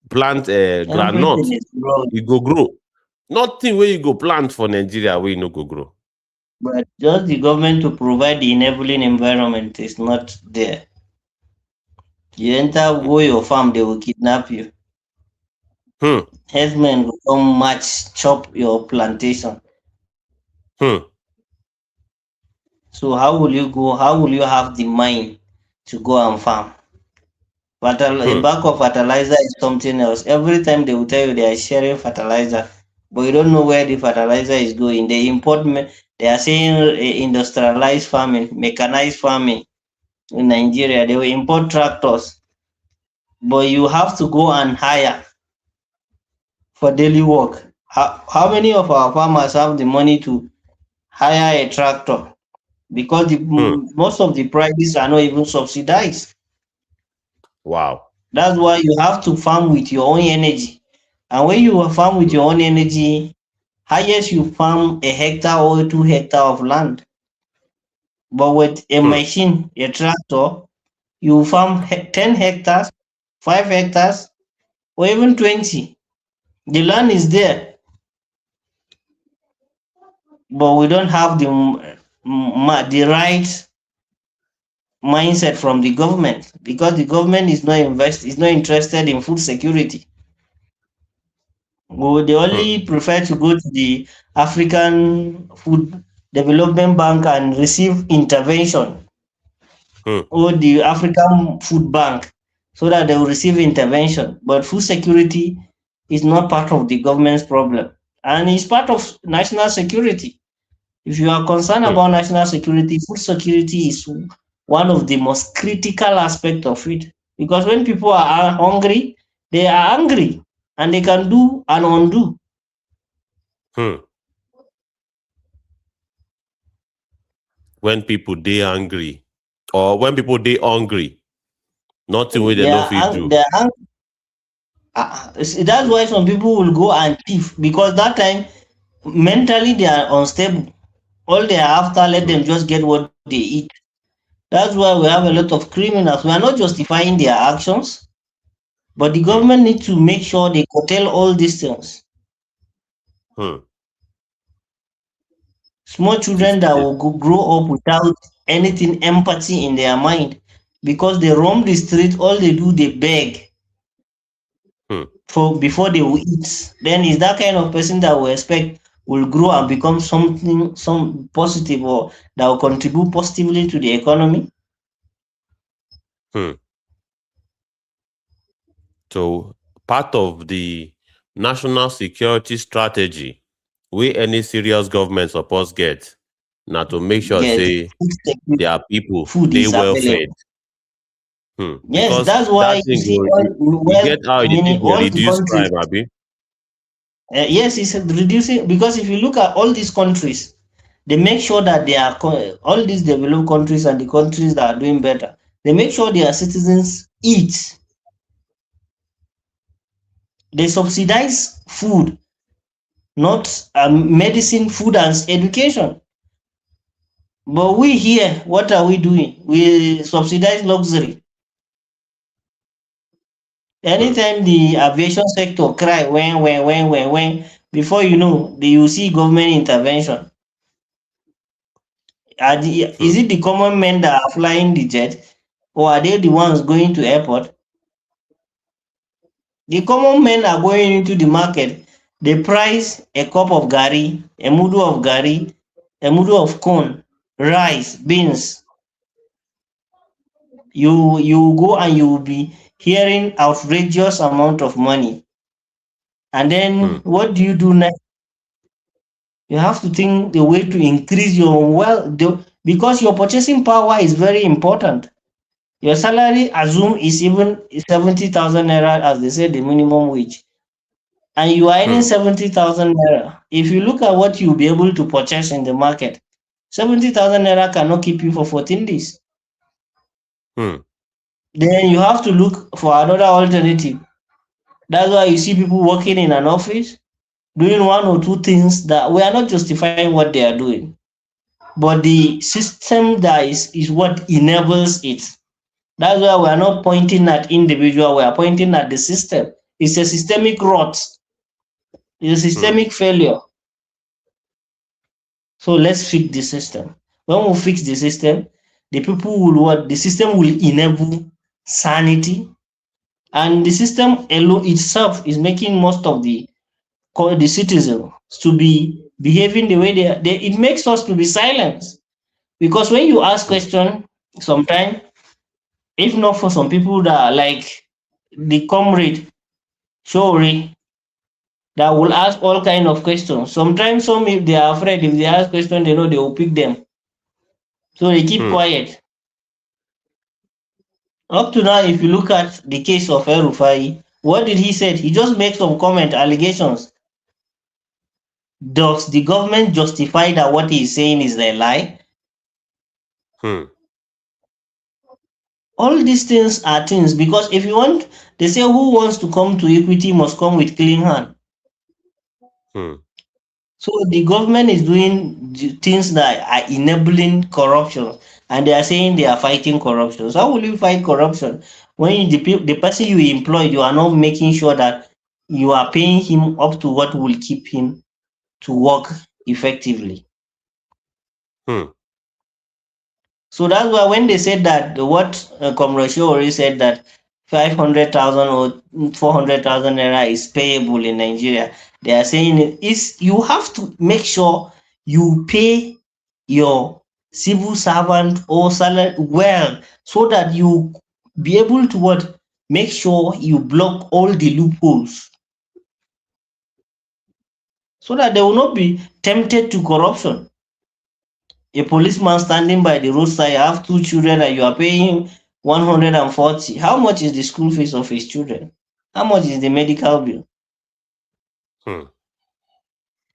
Plant Everything groundnut, is growing, it go grow. Nothing where you go plant for Nigeria where you no go grow. but just the government to provide the enabling environment is not there. You enter Hmm. go your farm, they will kidnap you. Hmm. Herdsmen will come match, chop your plantation. Hmm. So how will you go? How will you have the mind to go and farm? A Hmm. bag of fertilizer is something else. Every time they will tell you they are sharing fertilizer, but you don't know where the fertilizer is going. They import, they are saying industrialized farming, mechanized farming in Nigeria. They will import tractors, but you have to go and hire for daily work. How many of our farmers have the money to hire a tractor? Because Hmm. most of the prices are not even subsidized. Wow. That's why you have to farm with your own energy. And when you farm with your own energy, highest you farm a hectare or 2 hectares of land. But with a Hmm. machine, a tractor, you farm 10 hectares, 5 hectares, or even 20. The land is there, but we don't have the right mindset from the government because the government is not interested in food security. They Hmm. only prefer to go to the African Food Development Bank and receive intervention, Hmm. or the African Food Bank, so that they will receive intervention. But food security is not part of the government's problem, and it's part of national security. If you are concerned Hmm. about national security, food security is one of the most critical aspects of it. Because when people are hungry, they are angry and they can do and undo. Hmm. When people dey angry or when people dey hungry, nothing wey they They no are, fit do. they are see, that's why some people will go and thief because that time mentally they are unstable. All they are after, let Hmm. them just get what they eat. That's why we have a lot of criminals. We are not justifying their actions, but the Hmm. government need to make sure they curtail all these things. Hmm. Small This, children that will grow up without anything empathy in their mind because they roam the street, all they do they beg hmm. for before they will eat. Then is that kind of person that we expect will grow and become something some positive or that will contribute positively to the economy? Hmm. So part of the national security strategy wey any serious government suppose get na to make sure Yes, say food their people food dey is well fed. available. Yes, Because that's why that you thing see go all e well get how e dey meaning take dey all the reduce countries. crime, abi? Yes, it's reducing because if you look at all these countries, They make sure that they are all these developed countries and the countries that are doing better. They make sure their citizens eat. They subsidize food, not medicine, food, and education. But we here, what are we doing? We subsidize luxury. Hmm. Anytime the aviation sector cry when, before you know, you see government intervention. Hmm. Is it the common men that are flying the jet, or are they the ones going to airport? The common men are going into the market. They price a cup of gari, a mudu of corn, rice, beans. You go and you will be hearing outrageous amount of money. And then Hmm. what do you do next? You have to think the way to increase your because your purchasing power is very important. Your salary assume is even 70,000 naira, as they say, the minimum wage, and you are earning Hmm. 70,000 naira. If you look at what you'll be able to purchase in the market, 70,000 naira cannot keep you for 14 days. Hmm. Then you have to look for another alternative. That's why you see people working in an office doing one or two things that we are not justifying what they are doing, but the system that is what enables it. That's why we are not pointing at individual, we are pointing at the system. It's a systemic rot, it's a Hmm. systemic failure. So let's fix the system. When we fix the system, the people will what? The system will enable sanity, and the system alone itself is making most of the citizens to be behaving the way it makes us to be silent. Because when you ask Hmm. question, sometimes, if not for some people that are like the comrade Shori, that will ask all kind of questions. Sometimes some, if they are afraid, if they ask questions, they know they will pick them. So they keep Hmm. quiet. Up to now, if you look at the case of El Rufai, what did he say? He just makes some comment, allegations. Does the government justify that what he is saying is a lie? Hmm. All these things are things, because if you want, they say who wants to come to equity must come with clean hand. Hmm. So the government is doing things that are enabling corruption, and they are saying they are fighting corruption. So how will you fight corruption when the person you employ, you are not making sure that you are paying him up to what will keep him to work effectively? Hmm. So that's why when they said that, what Comrade already said, that 500,000 or 400,000 naira is payable in Nigeria, they are saying it is you have to make sure you pay your civil servant or salary well, so that you be able to what, make sure you block all the loopholes, so that they will not be tempted to corruption. A policeman standing by the roadside, have two children, and you are paying him 140. How much is the school fees of his children? How much is the medical bill? Hmm.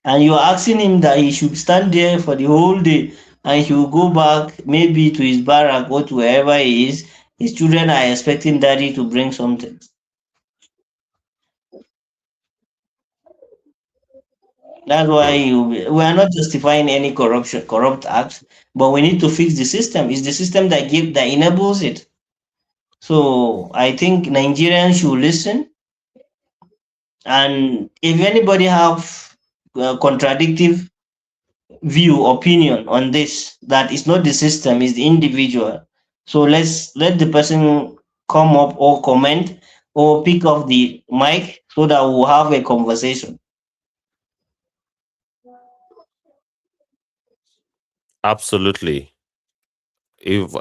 And you are asking him that he should stand there for the whole day, and he will go back maybe to his barrack or to wherever he is. His children are expecting daddy to bring something. That's why Hmm. we are not justifying any corrupt acts, but we need to fix the system. It's the system that enables it. So I think Nigerians should listen. And if anybody have contradictive view, opinion on this, that is not the system, is the individual. So let's let the person come up or comment or pick up the mic, so that we'll have a conversation. Absolutely. If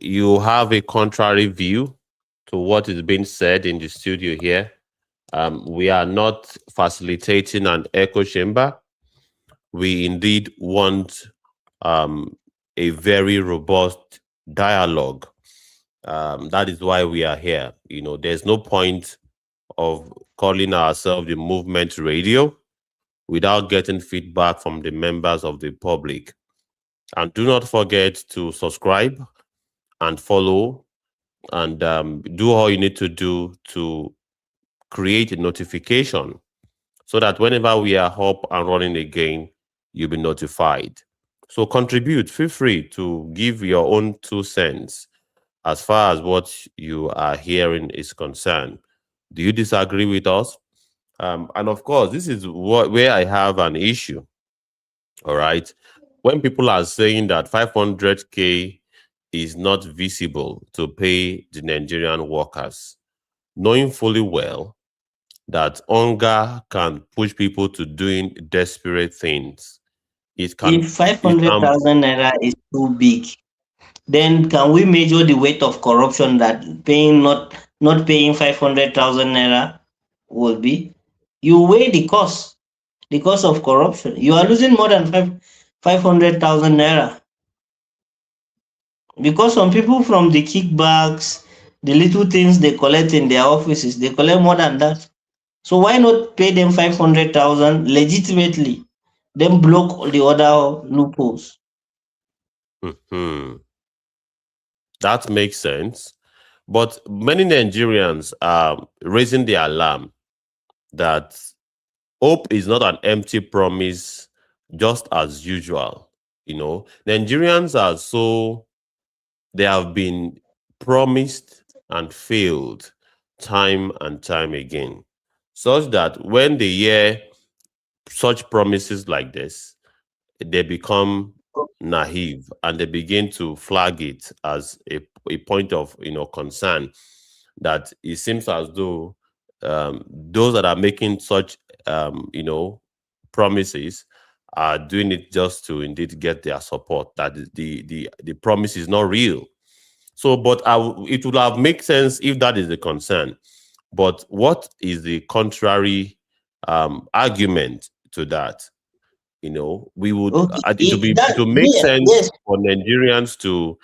you have a contrary view to what is being said in the studio here, we are not facilitating an echo chamber. We indeed want um, a very robust dialogue. That is why we are here. You know, there's no point of calling ourselves the movement radio without getting feedback from the members of the public. And do not forget to subscribe and follow and do all you need to do to create a notification so that whenever we are up and running again, you'll be notified. So contribute, feel free to give your own 2 cents as far as what you are hearing is concerned. Do you disagree with us? And of course, this is where I have an issue. All right. When people are saying that 500K is not visible to pay the Nigerian workers, knowing fully well that hunger can push people to doing desperate things. It can, If five it hundred can, thousand naira is too big, then can we measure the weight of corruption that paying not paying 500,000 naira will be? You weigh the cost of corruption. You are losing more than 500,000 naira because some people from the kickbacks, the little things they collect in their offices, they collect more than that. So why not pay them 500,000 legitimately? Then block all the other loopholes. mhm, that makes sense. But many Nigerians are raising the alarm that hope is not an empty promise, just as usual. Nigerians are so, they have been promised and failed time and time again, such that when they hear such promises like this, they become naive and they begin to flag it as a point of concern, that it seems as though those that are making such promises are doing it just to indeed get their support, that the promise is not real. So but it would have made sense if that is the concern. But what is the contrary argument to that? We would Okay, it will make yes, sense yes. for Nigerians to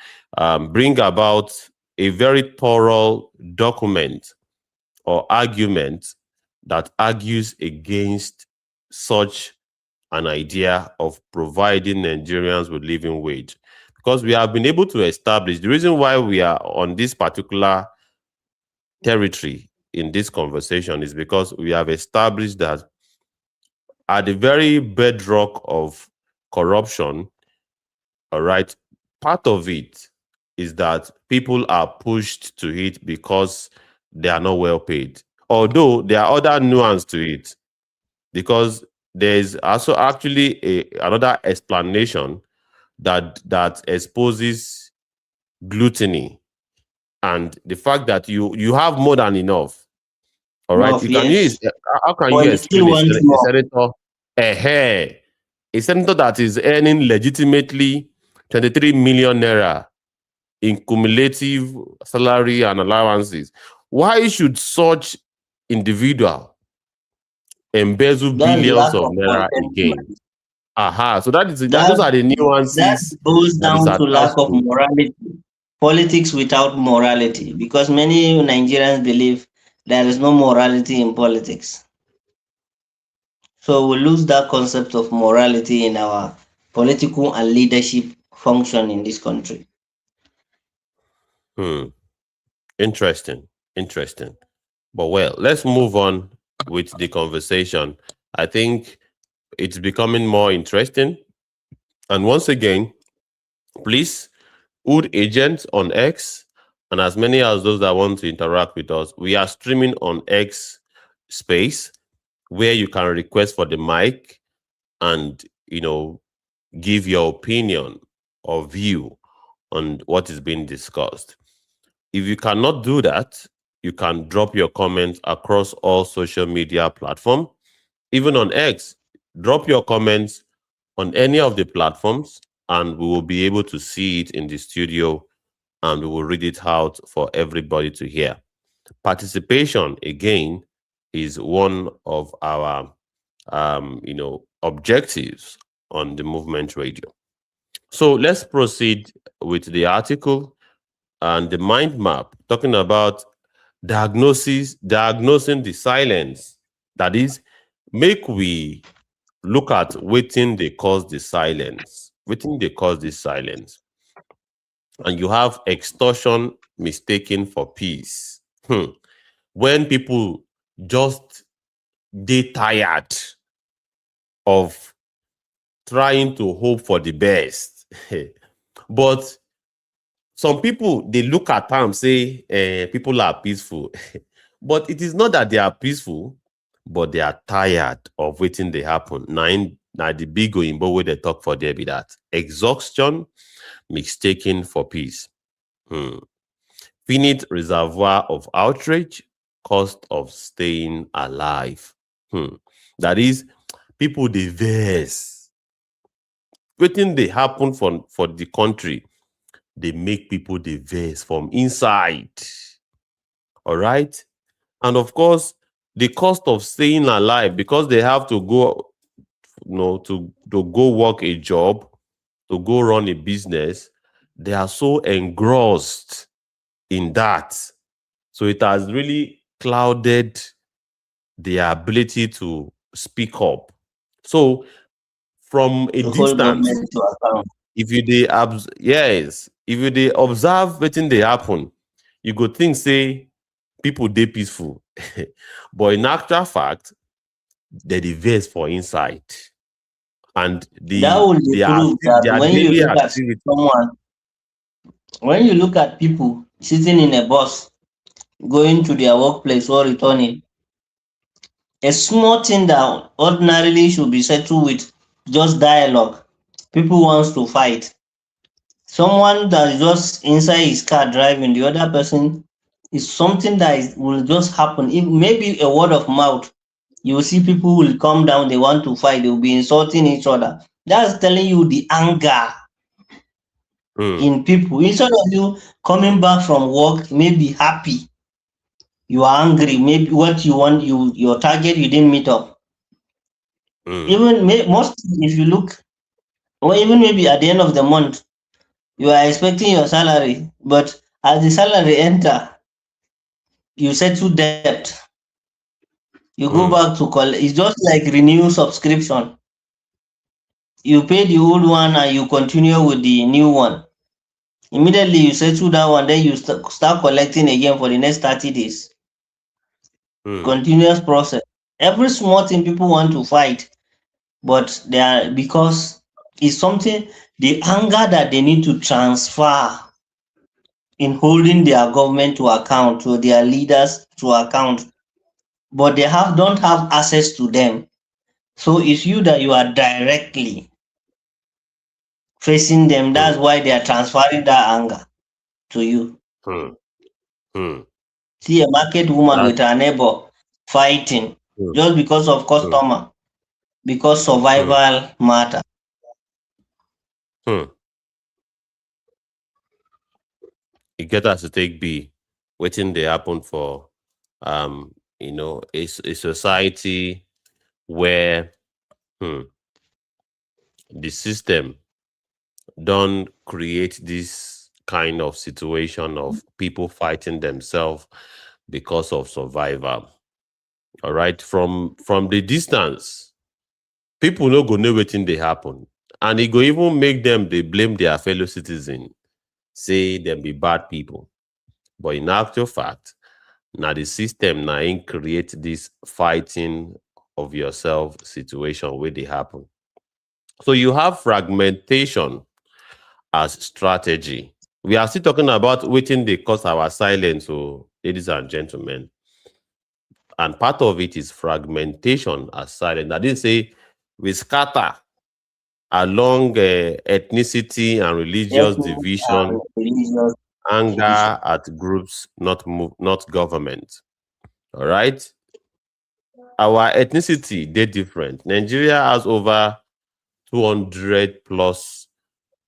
bring about a very thorough document or argument that argues against such an idea of providing Nigerians with living wage. Because we have been able to establish the reason why we are on this particular territory in this conversation is because we have established that at the very bedrock of corruption, all right, part of it is that people are pushed to it because they are not well paid. Although there are other nuance to it, because there is also actually another explanation that exposes gluttony and the fact that you have more than enough. All right, Enough, yes. how can But you you still explain want a more. senator, a a senator that is earning legitimately 23 million naira in cumulative salary and allowances? Why should such individual embezzle That's billions lack of of naira again? contentment. Aha. So those That are the that nuances goes that is down to lack attached of to. morality. Politics without morality, because many Nigerians believe there is no morality in politics. So we lose that concept of morality in our political and leadership function in this country. Hmm. Interesting. Interesting. But well, let's move on with the conversation. I think it's becoming more interesting. And once again, please, Wood Agent on X, and as many as those that want to interact with us, we are streaming on X space where you can request for the mic and give your opinion or view on what is being discussed. If you cannot do that, you can drop your comments across all social media platforms, even on X. Drop your comments on any of the platforms, and we will be able to see it in the studio and we will read it out for everybody to hear. Participation, again, is one of our objectives on the Movement Radio. So let's proceed with the article and the mind map, talking about diagnosing the silence. That is, make we look at waiting they cause the silence. Wetin dey cause this silence? And you have extortion mistaken for peace. When people just dey tired of trying to hope for the best. But some people, they look at am say people are peaceful. But it is not that they are peaceful, but they are tired of wetin dey happen. Na the big oyinbo wey dey talk for there be that. Exhaustion mistaken for peace. Finite reservoir of outrage, cost of staying alive. That is, people dey vex. Wetin dey happen for the country dey make people dey vex from inside. All right? And of course, the cost of staying alive, because they have to go, to go work a job, to go run a business, they are so engrossed in that. So it has really clouded their ability to speak up. So from a To hold distance, government to account. if you dey observe wetin dey happen, you go think say people dey peaceful. But in actual fact, they dey vex for inside. And That will prove that their when you daily look at activity. someone, when you look at people sitting in a bus, going to their workplace or returning, a small thing that ordinarily should be settled with just dialogue, people wants to fight. Someone that is just inside his car driving, the other person is something that will just happen. If maybe a word of mouth, you will see people will come down, they want to fight, they will be insulting each other. That's telling you the anger in people. Instead of you coming back from work, maybe happy, you are angry, maybe what you want, your target you didn't meet up. Even most, if you look, or even maybe at the end of the month, you are expecting your salary, but as the salary enter, you settle debt. You go back to collect. It's just like renew subscription. You pay the old one and you continue with the new one. Immediately you settle that one, then you start collecting again for the next 30 days. Continuous process. Every small thing people want to fight, but they are, because it's something, the anger that they need to transfer in holding their government to account, to their leaders to account, but they don't have access to them. So it's you that you are directly facing them. That's why they are transferring that anger to you. See a market woman with her neighbor fighting just because of customer, because survival matter. It get as to take be wetin dey happen for a society where the system don create this kind of situation of people fighting themselves because of survival. All right, from the distance, people no go know wetin dey happen, and e go even make them dey blame their fellow citizens, say dem be bad people. But in actual fact, na the system na im create this fighting of yourself situation wey dey happen. So you have fragmentation as strategy. We are still talking about wetin dey cause our silence, ladies and gentlemen. And part of it is fragmentation as silence. I didn't say we scatter along ethnicity and religious division, anger at groups, not government. All right? Our ethnicity, they're different. Nigeria has over 200 plus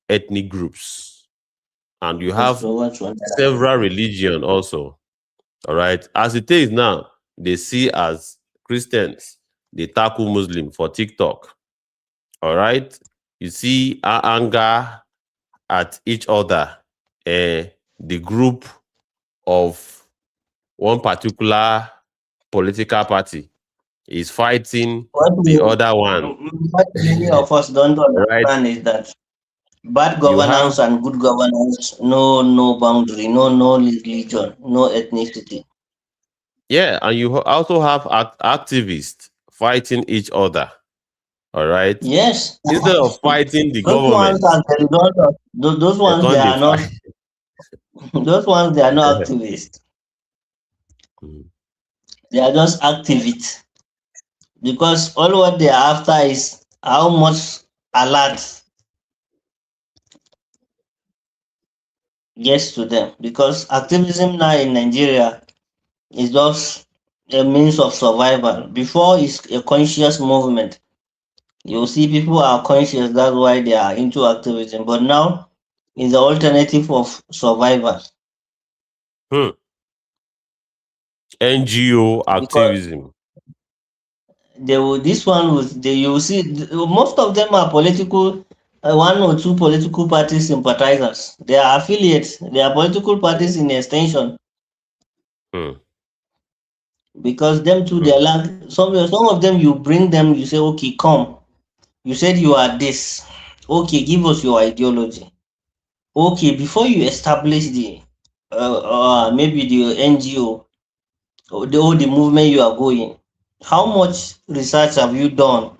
ethnic groups. And you have several religions also. All right? As it is now, they see as Christians, they tackle Muslim for TikTok. All right? You see anger at each other. The group of one particular political party is fighting the other one. What many of us don't understand is that Bad You have, governance and good governance, no boundary, no religion, no ethnicity. yeah, and you also have activists fighting each other. All right. Yes, Instead of fighting the those ones government, are the result of those they ones. They can't they are fight. not those ones. They are not activists. Mm. They are just activists because all what they are after is how much alert gets to them. Because activism now in Nigeria is just a means of survival. Before it's a conscious movement. You see people are conscious, that's why they are into activism. But now it's the alternative of survival. Hmm. NGO Because activism. they will this one was they you will see most of them are political, one or two political party sympathizers. They are affiliates, they are political parties in extension. Hmm. Because them too they Hmm. lack some of them. You bring them, you say okay, come, you said you are this, okay, give us your ideology. Okay, before you establish the maybe the NGO or the movement you are going, how much research have you done,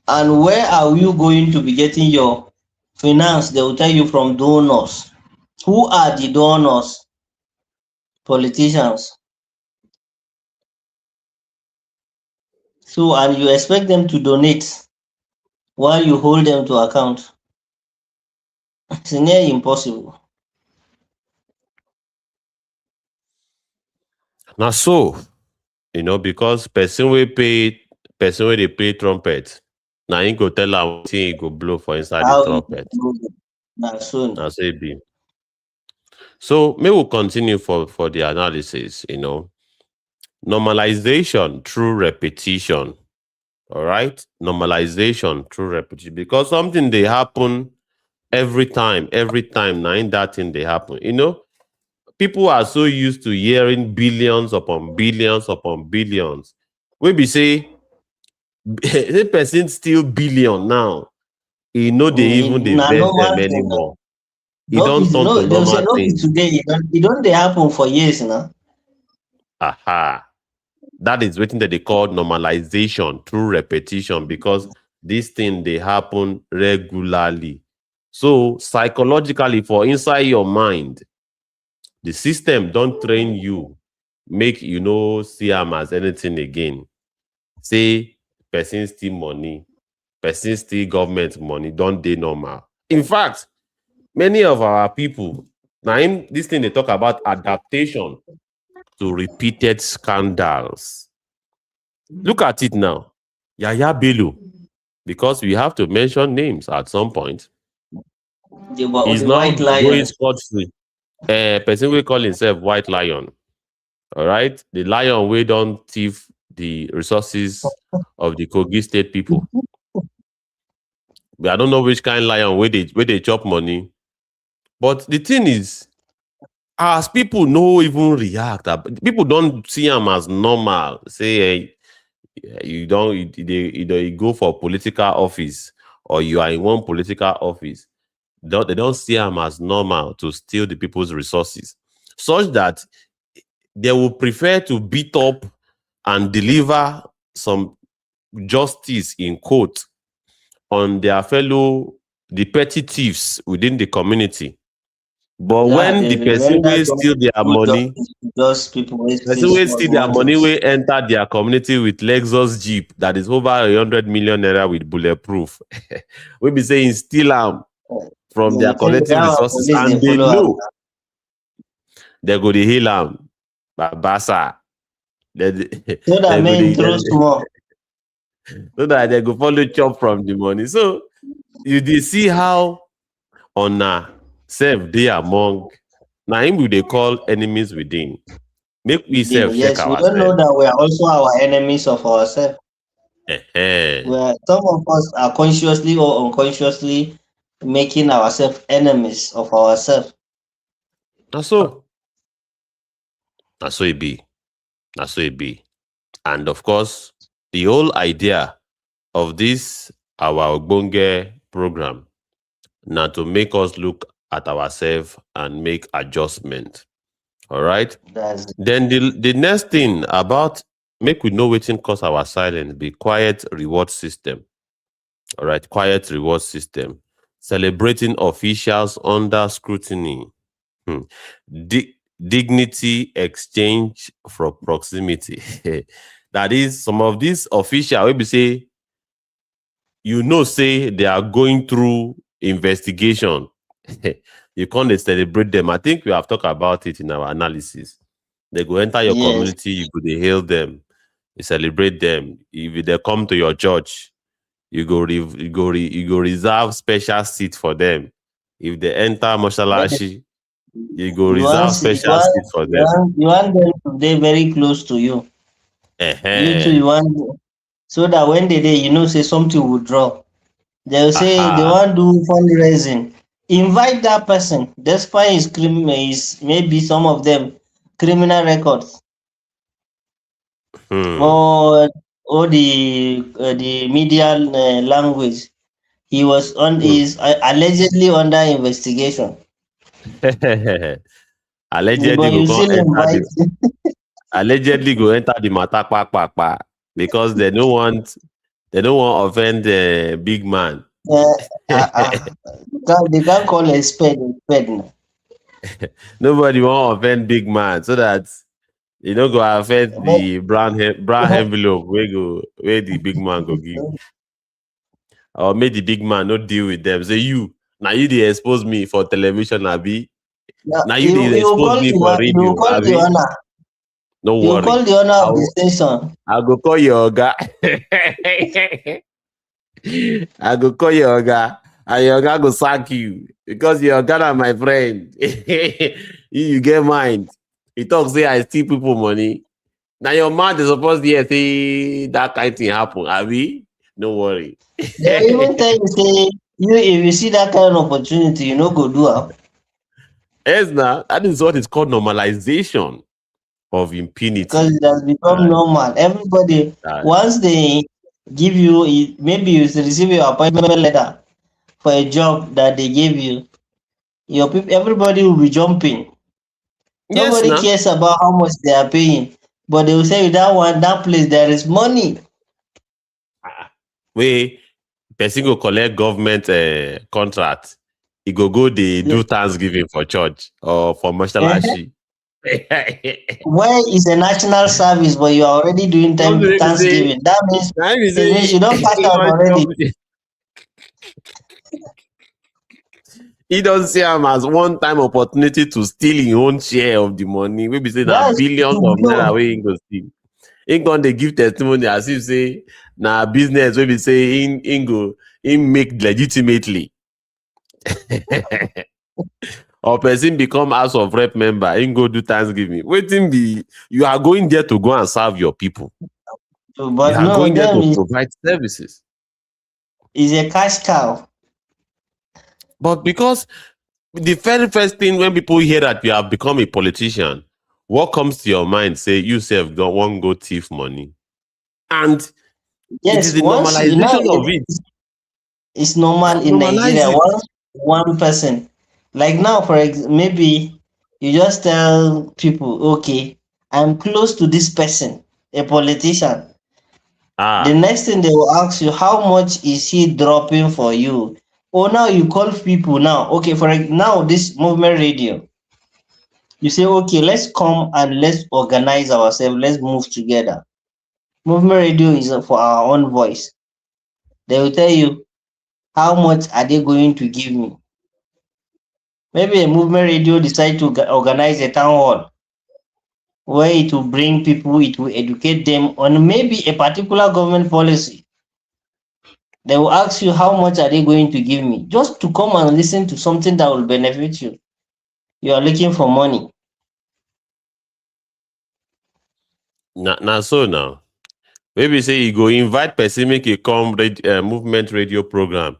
and where are you going to be getting your finance? They will tell you from donors. Who are the donors? Politicians. So and you expect them to donate while you hold them to account. It's near impossible. Now so, because person wey dey play trumpet, na him go tell am wetin he go blow for inside the How you trumpet. do it. Na so. Na so e be. So may we continue for the analysis. Normalization through repetition. All right, normalization through repetition, because something dey happen every time. Now in that thing dey happen. People are so used to hearing billions upon billions upon billions. Wey be say say person steal billion now, e no dey even dey Na vex normal them thing now. anymore. E No be don turn no, to they will say normal no be thing. today. It don't dey happen for years now. Aha. That is wetin dem dey call normalization through repetition, because this thing dey happen regularly. So psychologically, for inside your mind, the system don train you make you no see am as anything again. Say person steal money, person steal government money don dey normal. In fact, many of our people, na im this thing dey talk about adaptation to repeated scandals. Look at it now. Yaya Bello, because we have to mention names at some point, is The now white going lion. scot-free. Person wey call himself White Lion. All right? The lion wey don thief the resources of the Kogi State people. But I don't know which kind lion wey dey chop money. But the thing is, as people no even react, people don't see am as normal. Say you don't you go for political office, or you are in one political office. They don't see am as normal to steal the people's resources, such that they will prefer to beat up and deliver some justice in court on their fellow, the petty thieves within the community. But Yeah, when the they person render wey steal their good money, justice to just people wey steal person wey small steal their small money, things. wey enter their community with Lexus Jeep that is over 100 million naira with bulletproof, wey be saying steal am from You their think collective that our resources, police and dey they follow am? know they go dey hail am Babasa. They, So that they go men dey, throw small. so that they go follow chop from the money. So you dey see how una sef dey among, na him we dey call enemies within. Make we Within, sef check yes, we don't know ourselves. that we are also our enemies of ourselves. Ehen. Where some of us are consciously or unconsciously making ourselves enemies of ourselves. Na so, na so e be, na so e be. And of course, the whole idea of this our ogbonge program now to make us look at ourselves and make adjustment. All right. That's Then the next thing about make we know wetin cause our silence be quiet reward system. All right, quiet reward system. Celebrating officials under scrutiny. Hmm. Dignity exchange for proximity. That is, some of these officials will be say, you know, say they are going through investigation. You can't dey celebrate them. I think we have talked about it in our analysis. They go enter your yes. community, you go dey hail them, you celebrate them. If they come to your church, you go reserve special seat for them. If they enter Moshalashi, you go You want reserve see- you special want seat for them. you want them to be very close to you. You too, Ehen. you want so that when they day, you know, say something will draw. They'll say they Aha. want to do fundraising. Invite that person, despite his maybe some of them criminal records Hmm. or the media language. He was on Hmm. is allegedly under investigation. Allegedly But go you come still enter invite. the allegedly go enter the matter because they don't want offend the big man. Uh, they can't call a spade now. Nobody want offend big man so that e no go affect But the brown envelope where the big man go give, or make the big man no deal with them. Say you now you dey expose me for television, abi? now Now you dey you will expose call me the for you will radio, call the abi? owner. No You will call worry. the owner I of the will, station. I go call your oga. I go call your oga, and your oga go sack you because your oga na my friend. You get mind. He talk say I steal people money. Now your mouth is supposed to hear say that kind thing happen, abi? No worry. They will even tell you say you if you see that kind of opportunity, you no go do am Yes, now that is what is called normalization of because impunity. it has All become right. normal. Everybody That, once they give you maybe you receive your appointment letter for a job that they gave you, your people everybody will be jumping. yes, Nobody now. cares about how much they are paying, but they will say that one that place there is money. Wey person go collect government contract, e go dey The- do thanksgiving for church or for eh, moshlashi. Where is a national service, but you are already doing time Something wey be say Thanksgiving? That means na im be it means say you don't cash e out already. don see am as one time opportunity to steal im own share of the money wey be say na That's billions to of naira blow. wey im go steal. Im come dey give testimony as if say na business wey be say im make legitimately. Or person become house of rep member, im go do thanksgiving. Wetin be you are going there to go and serve your people. You But are no, going there them to provide services. is a cash cow. But because the very first thing when people hear that you have become a politician, what comes to your mind say you sef don wan go thief money. And it is Yes, the once now normalization of it. it's normal in Normalize Nigeria. it. Once one person, like now, maybe you just tell people, okay, I'm close to this person, a politician. The Ah, next thing they will ask you, how much is he dropping for you? Oh, now you call people now. Okay, now this movement radio, you say, okay, let's come and let's organize ourselves. Let's move together. Movement radio is for our own voice. They will tell you how much are they going to give me. Maybe a movement radio decide to organize a town hall where it will bring people, it will educate them on maybe a particular government policy. They will ask you how much are they going to give me just to come and listen to something that will benefit you. You are looking for money. na so now. Maybe say you go invite person make e come movement radio program.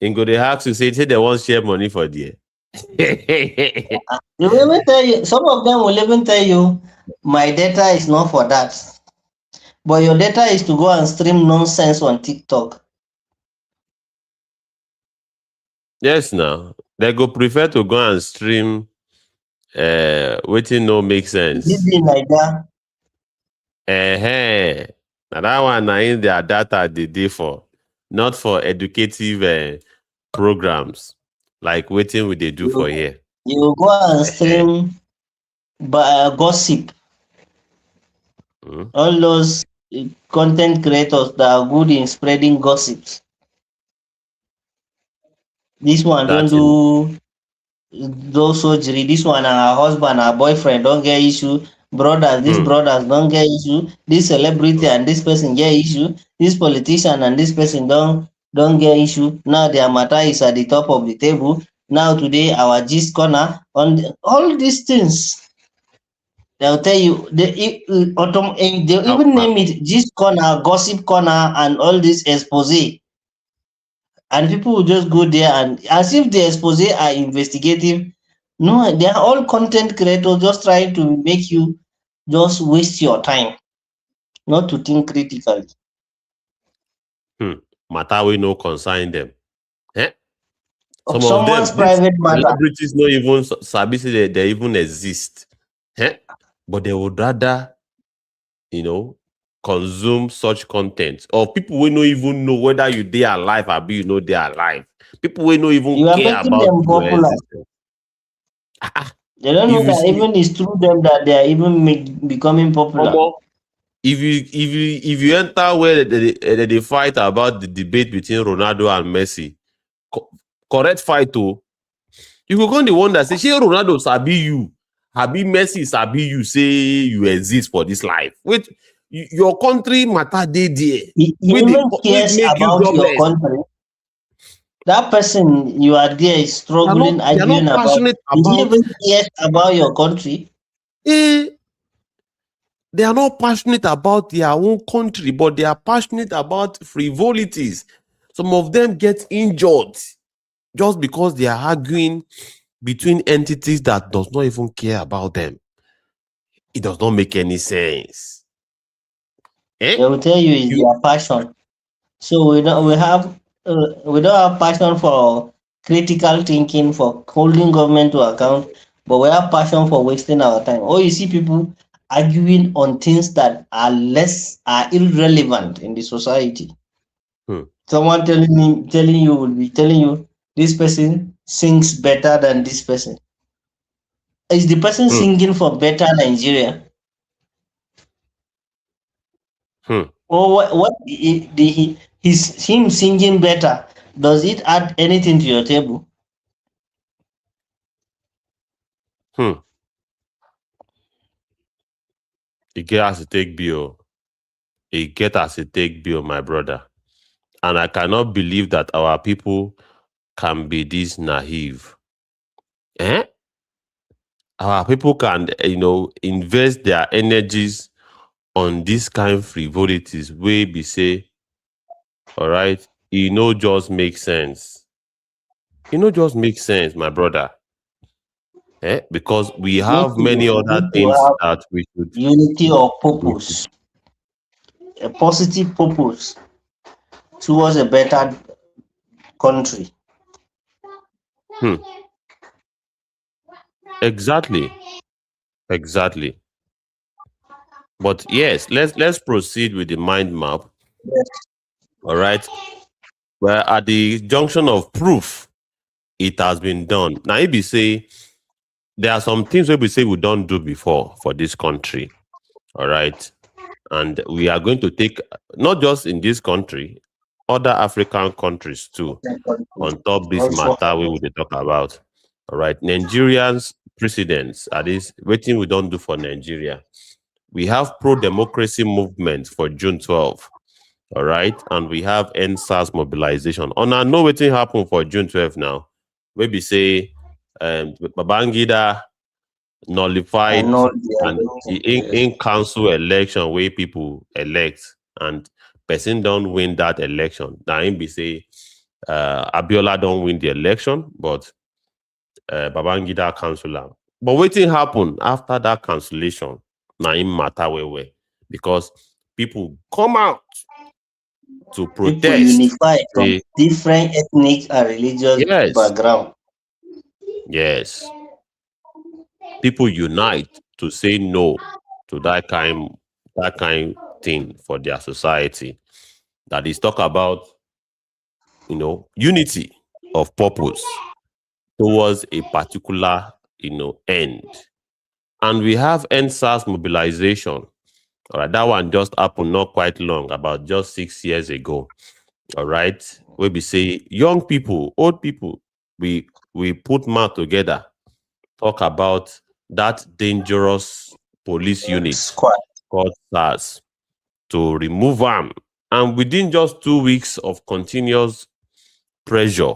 Im go dey ask you say they wan share money for there. They will even tell you, some of them will even tell you, my data is not for that. But your data is to go and stream nonsense on TikTok. Yes, now they go prefer to go and stream waiting no make Is sense. it like that? Eh, now that one na in their data they dey for, not for educative programs like waiting we they do You for here. you go and Eh, stream gossip. mm, All those content creators that are good in spreading gossips. This one don't that in do surgery. This one and her husband, her boyfriend don't get issue. Brothers, these hmm, brothers don't get issue. This celebrity and this person get issue. This politician and this person don't get issue. Now their matter is at the top of the table. Now today our gist corner on all these things. They'll tell you they'll uh, even uh, name it gist corner, gossip corner, and all this expose. And people will just go there and as if the expose are investigative. No, they are all content creators just trying to make you just waste your time, not to think critically. hmm, matter we no concern them. Eh? Of Some of someone's them, these private matter. celebrities no even sabi say they even exist. Eh? But they would rather, consume such content of people who no even know whether you dey alive or be you know they alive. People who no even You are care making about them your popular. existence. Ah, ah. They don't If know you that see, even it's through them that they are even becoming popular. Omo, if you enter where they fight about the debate between Ronaldo and Messi, co- correct fight oh, you go come the one that say, shey Ronaldo sabi you, abi Messi sabi you say you exist for this life. Wait, your country matter dey there. He Wey even cares make you about your jobless. country. That person you are there is struggling, They are not arguing about. passionate Is he about even cares about your country? eh, they are not passionate about their own country, but they are passionate about frivolities. Some of them get injured just because they are arguing between entities that does not even care about them. It does not make any sense. Eh? They will tell you is You their passion. So we don't have passion for critical thinking, for holding government to account, but we have passion for wasting our time. Or you see people arguing on things that are irrelevant in the society. hmm, Someone telling you will be telling you this person sings better than this person. Is the person hmm, singing for better Nigeria? hmm, Or him singing better? Does it add anything to your table? hmm. It get as it take bill. It get as it take bill, my brother. And I cannot believe that our people can be this naive. Eh? Our people can, invest their energies on this kind of frivolities wey be say, all right, e no just make sense. E no just make sense, my brother. Because we have many We other need to things have that unity of we should purpose, a positive purpose towards a better country. hmm, exactly, exactly. But yes, let's proceed with the mind map. All right. Well, at the junction of proof, it has been done. Now, if you say there are some things where we say we don't do before for this country, all right, and we are going to take not just in this country, other African countries too, on top this Also, matter we will talk about. All right, Nigerians presidents are this waiting we don't do for Nigeria. We have pro-democracy movement for June 12th. All right, and we have NSAS mobilization. On I know what happen for June 12th now. Maybe say Babangida I nullified know they are and going to in council election where people elect and person don't win that election. Now him be say Abiola don't win the election, but Babangida cancel am. But wetin happen after that cancellation? Now him matter well well because people come out to People protest. unify from Say, different ethnic and religious yes, background. yes, people unite to say no to that kind thing for their society. That is talk about, unity of purpose towards a particular, end. And we have NSAS mobilization. All right, that one just happened not quite long, about just 6 years ago. All right, where we say young people, old people, we put mouth together, talk about that dangerous police unit Squad. called SARS to remove them. And within just 2 weeks of continuous pressure,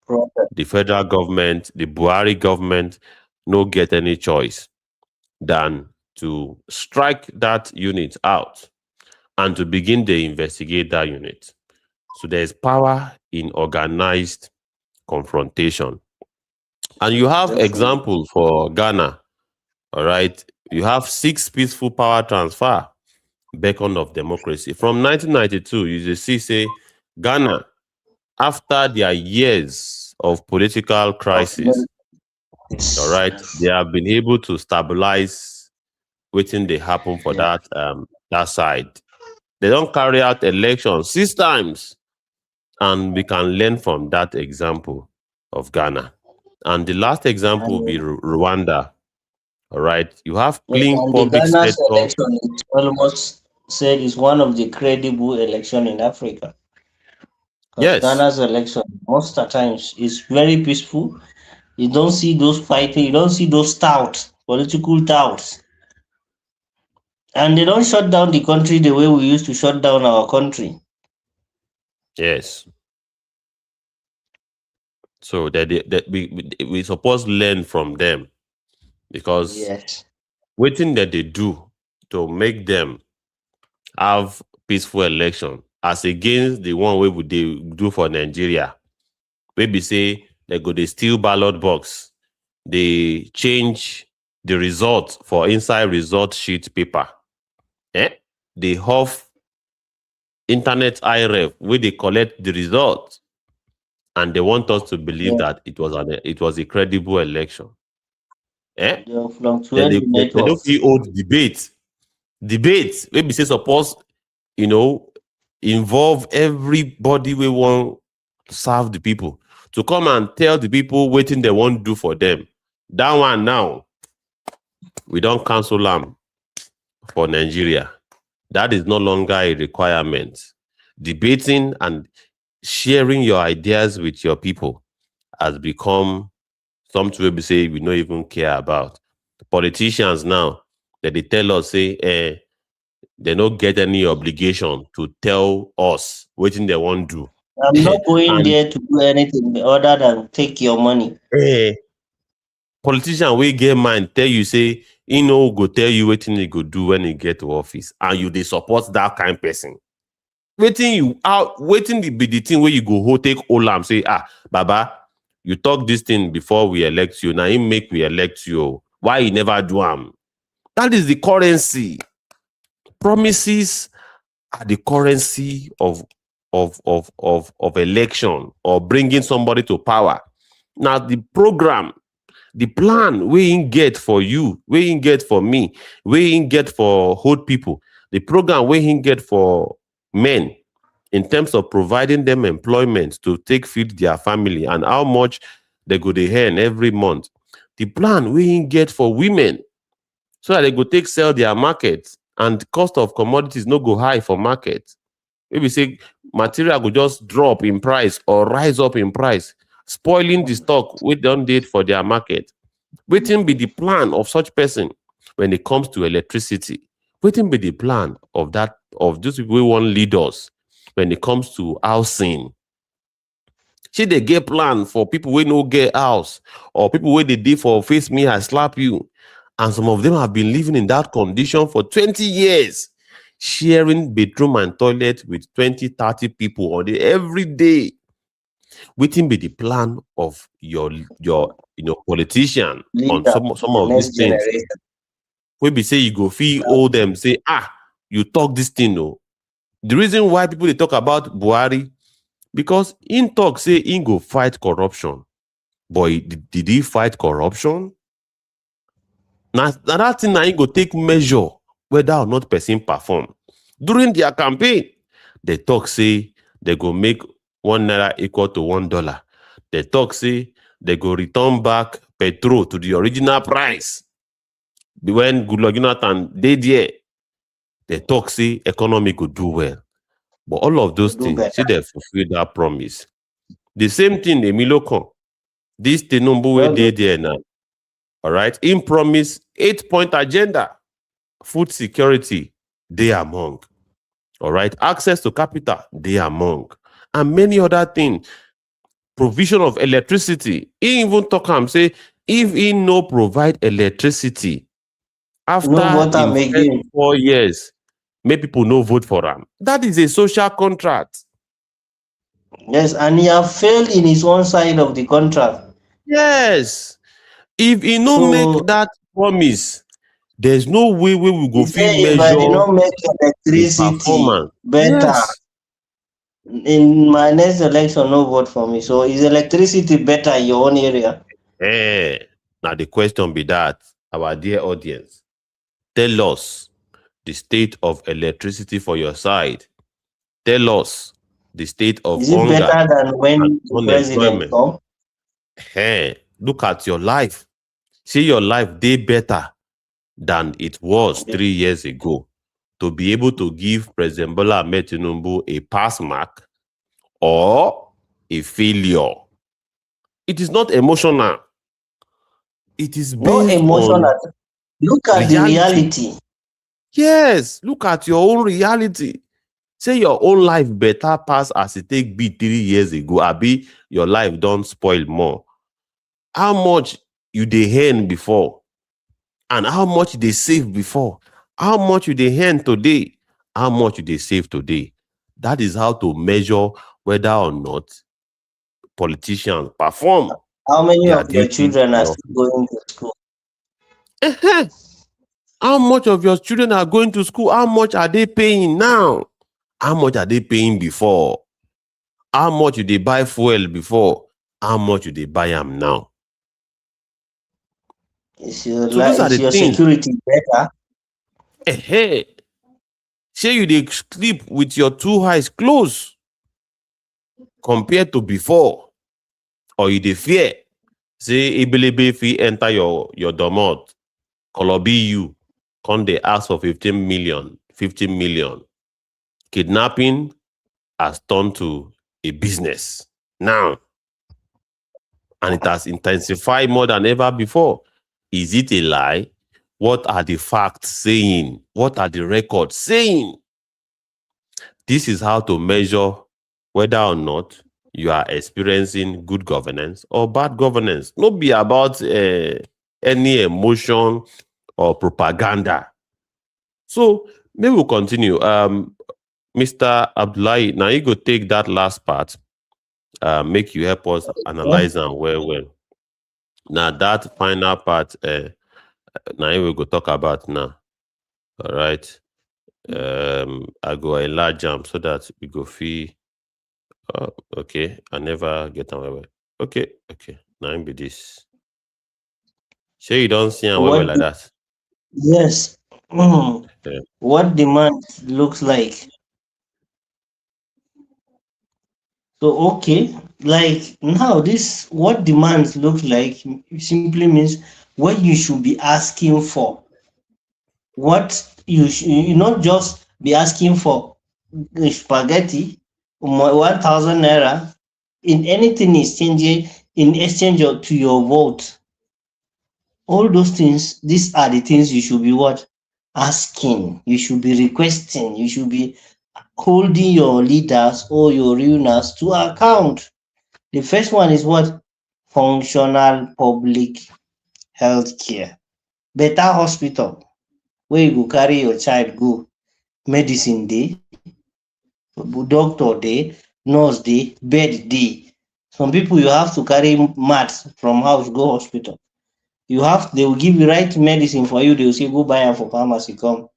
Protest. the federal government, the Buhari government, no get any choice than to strike that unit out and to begin to investigate that unit. So there's power in organized confrontation. And you have Definitely. example for Ghana, all right? You have 6 peaceful power transfer, beacon of democracy. From 1992, you just see, say, Ghana, after their years of political Of crisis, all right, yes. they have been able to stabilize waiting they happen for Yeah. that side. They don't carry out elections 6 times, and we can learn from that example of Ghana. And the last example will be And, Rwanda. All right, you have yes, clean and the public Ghana's sector. election is almost said is one of the credible election in Africa. Because Yes, Ghana's election most of the times is very peaceful. You don't see those fighting, you don't see those touts, political touts. And they don't shut down the country the way we used to shut down our country. yes. So that we suppose learn from them, because Yes. waiting that they do to make them have peaceful election as against the one way would they do for Nigeria. Maybe say they go they steal ballot box, they change the result for inside result sheet paper. Eh? They have internet IREF where they collect the result, and they want us to believe Yeah. that it was a credible election. Eh? They Then fluctuate they, the they don't networks. feel old debate. Maybe say suppose, you know, involve everybody we want serve the people to come and tell the people waiting they won't do for them. That one now, we don't cancel them for Nigeria. That is no longer a requirement. Debating and sharing your ideas with your people has become something we say we don't even care about. Politicians now, that they tell us, say, they don't get any obligation to tell us what they want to I'm do. not going And there to do anything other than take your money. eh, politician we get mind tell you say he no go tell you what he go do when he get to office, and you they support that kind person. Waiting be the thing where you go take Olam say, Baba, you talk this thing before we elect you. Now he make we elect you. Why you never do am? That is the currency. Promises are the currency of election or bringing somebody to power. Now the program, the plan we in get for you, we in get for me, we in get for old people, the program we in get for men in terms of providing them employment to take feed their family and how much they go they earn every month. The plan we in get for women so that they go take sell their market and cost of commodities no go high for market. Maybe say material go just drop in price or rise up in price, spoiling the stock we don't date for their market. Waiting be the plan of such person when it comes to electricity. Waiting be the plan of those people who want leaders when it comes to housing. Should they get plan for people who no get house or people where they did for face me, I slap you. And some of them have been living in that condition for 20 years, sharing bedroom and toilet with 20, 30 people on the every day. Waiting be the plan of your politician on Leader some for the of these next things. generation. We be say you go feel owe them, say, you talk this thing, no. The reason why people they talk about Buhari, because in talk say in go fight corruption. But did he fight corruption? Now that thing na him go take measure whether or not person perform. During their campaign, they talk say they go make $1 equal to $1. They talk say they go return back petrol to the original price. When Goodluck Jonathan dey there, they talk say economy go do well. But all of those Do things, better. see they fulfill that promise. The same thing Emilio Con, this Tinubu wey dey there now. All right, him promise 8-point agenda, food security, they among. All right, access to capital, they among, and many other things. Provision of electricity. He even talk am say if he no provide electricity after No vote am in first again. 4 years, make people no vote for am. That is a social contract. Yes, and he have failed in his own side of the contract. Yes. If he no So make that promise, there's no way we will go he say fit if I did measure not make the electricity performance. better Yes. in my next election, no vote for me. So is electricity better in your own area? Now the question be that, our dear audience, tell us the state of electricity for your side. Tell us the state of Is it hunger better than when and the president unemployment. come? Look at your life. See your life dey better than it was 3 years ago. To be able to give President Bola Ahmed Tinubu a pass mark or a failure. It is not emotional. It is No based emotion. on Look at the reality. Yes, look at your own reality. Say your own life better pass as it take be 3 years ago. Abi your life don't spoil more. How much you dey earn before? And how much you dey save before? How much you dey earn today? How much you dey save today? That is how to measure whether or not politicians perform. How many their of your duty children are in still going to school? How much of your children are going to school? How much are they paying now? How much are they paying before? How much you dey buy fuel before? How much you dey buy am now? Is your, So those are is the your things. security better? Say you dey sleep with your 2 eyes closed compared to before, or you dey fear say ebelebe fit enter your domot, kolobi you, come dey ask for 15 million, 50 million. Kidnapping has turned to a business now, and it has intensified more than ever before. Is it a lie? What are the facts saying? What are the records saying? This is how to measure whether or not you are experiencing good governance or bad governance. Not be about any emotion or propaganda. So maybe we'll continue. Mr. Abdullahi, now you go take that last part, make you help us analyze them well. Now that final part, now we go talk about now. All right. I go enlarge them so that we go feel. Okay, I never get away. Okay. Now be this. Sure, you don't see am well like that. Yes. Yeah. What demand looks like. So okay, like now this what demands look like simply means what you should be asking for. What you not just be asking for spaghetti, 1,000 naira in anything is changing in exchange to your vote. All those things, these are the things you should be what? Asking. You should be requesting. You should be holding your leaders or your rulers to account. The first one is what? Functional public health care. Better hospital where you go carry your child go. Medicine dey, doctor dey, nurse dey, bed dey. Some people you have to carry mats from house go hospital. They will give you right medicine for you. They will say go buy am for pharmacy come.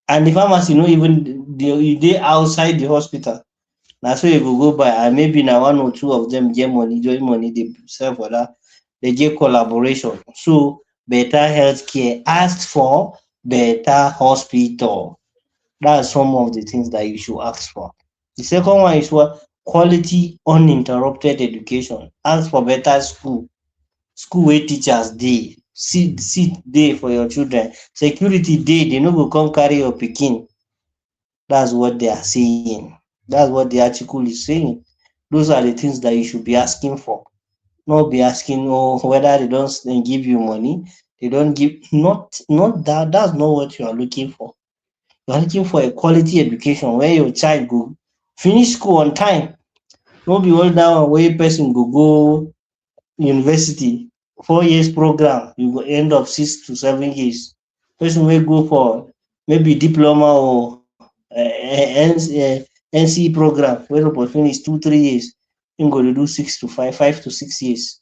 And the pharmacy no even dey outside the hospital. Na so you go buy, and maybe na one or two of them get money, join money dey sell for that. They get collaboration. So better healthcare, ask for better hospital. That's some of the things that you should ask for. The second one is what? Quality uninterrupted education. Ask for better school wey teachers dey, seat dey for your children, security dey, they no go come carry your pikin. That's what they are saying. That's what the article is saying. Those are the things that you should be asking for. Not be asking whether they don't give you money, they don't give, not that. That's not what you are looking for. You are looking for a quality education where your child go finish school on time. No be all that one wey person go university, 4 years program, you go end up 6 to 7 years. Person wey go for maybe diploma or NCE program wey suppose finish 2 3 years, im go dey do 6 to 5, 5 to 6 years.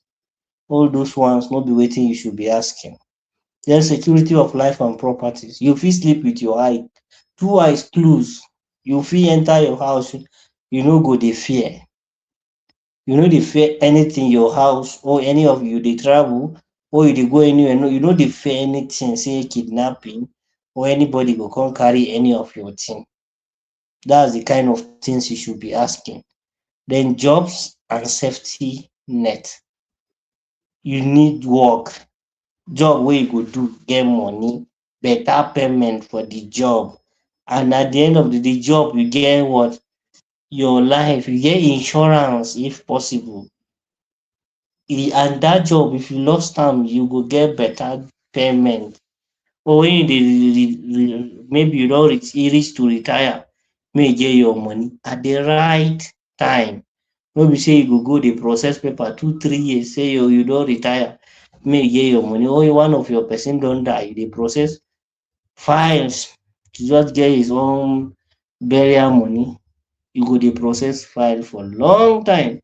All those ones no be wetin you should be asking. Then security of life and properties. You fit sleep with your eye, two eyes close, you fit enter your house, you no go dey fear. You no dey fear anything, your house or any of you dey travel or you dey go anywhere, no, you no dey fear anything, say kidnapping or anybody go come carry any of your thing. That's the kind of things you should be asking. Then jobs and safety net. You need work, job wey you go do, get money, better payment for the job, and at the end of the day, job you get what? Your life, you get insurance if possible. And that job, if you lost am, you go get better payment. Or when you maybe you don reach to retire, make you get your money at the right time. No be say you go dey process paper 2 3 years, say you don retire, make you get your money. Or one of your person don die, you dey process files to just get his own burial money. You go dey process file for long time.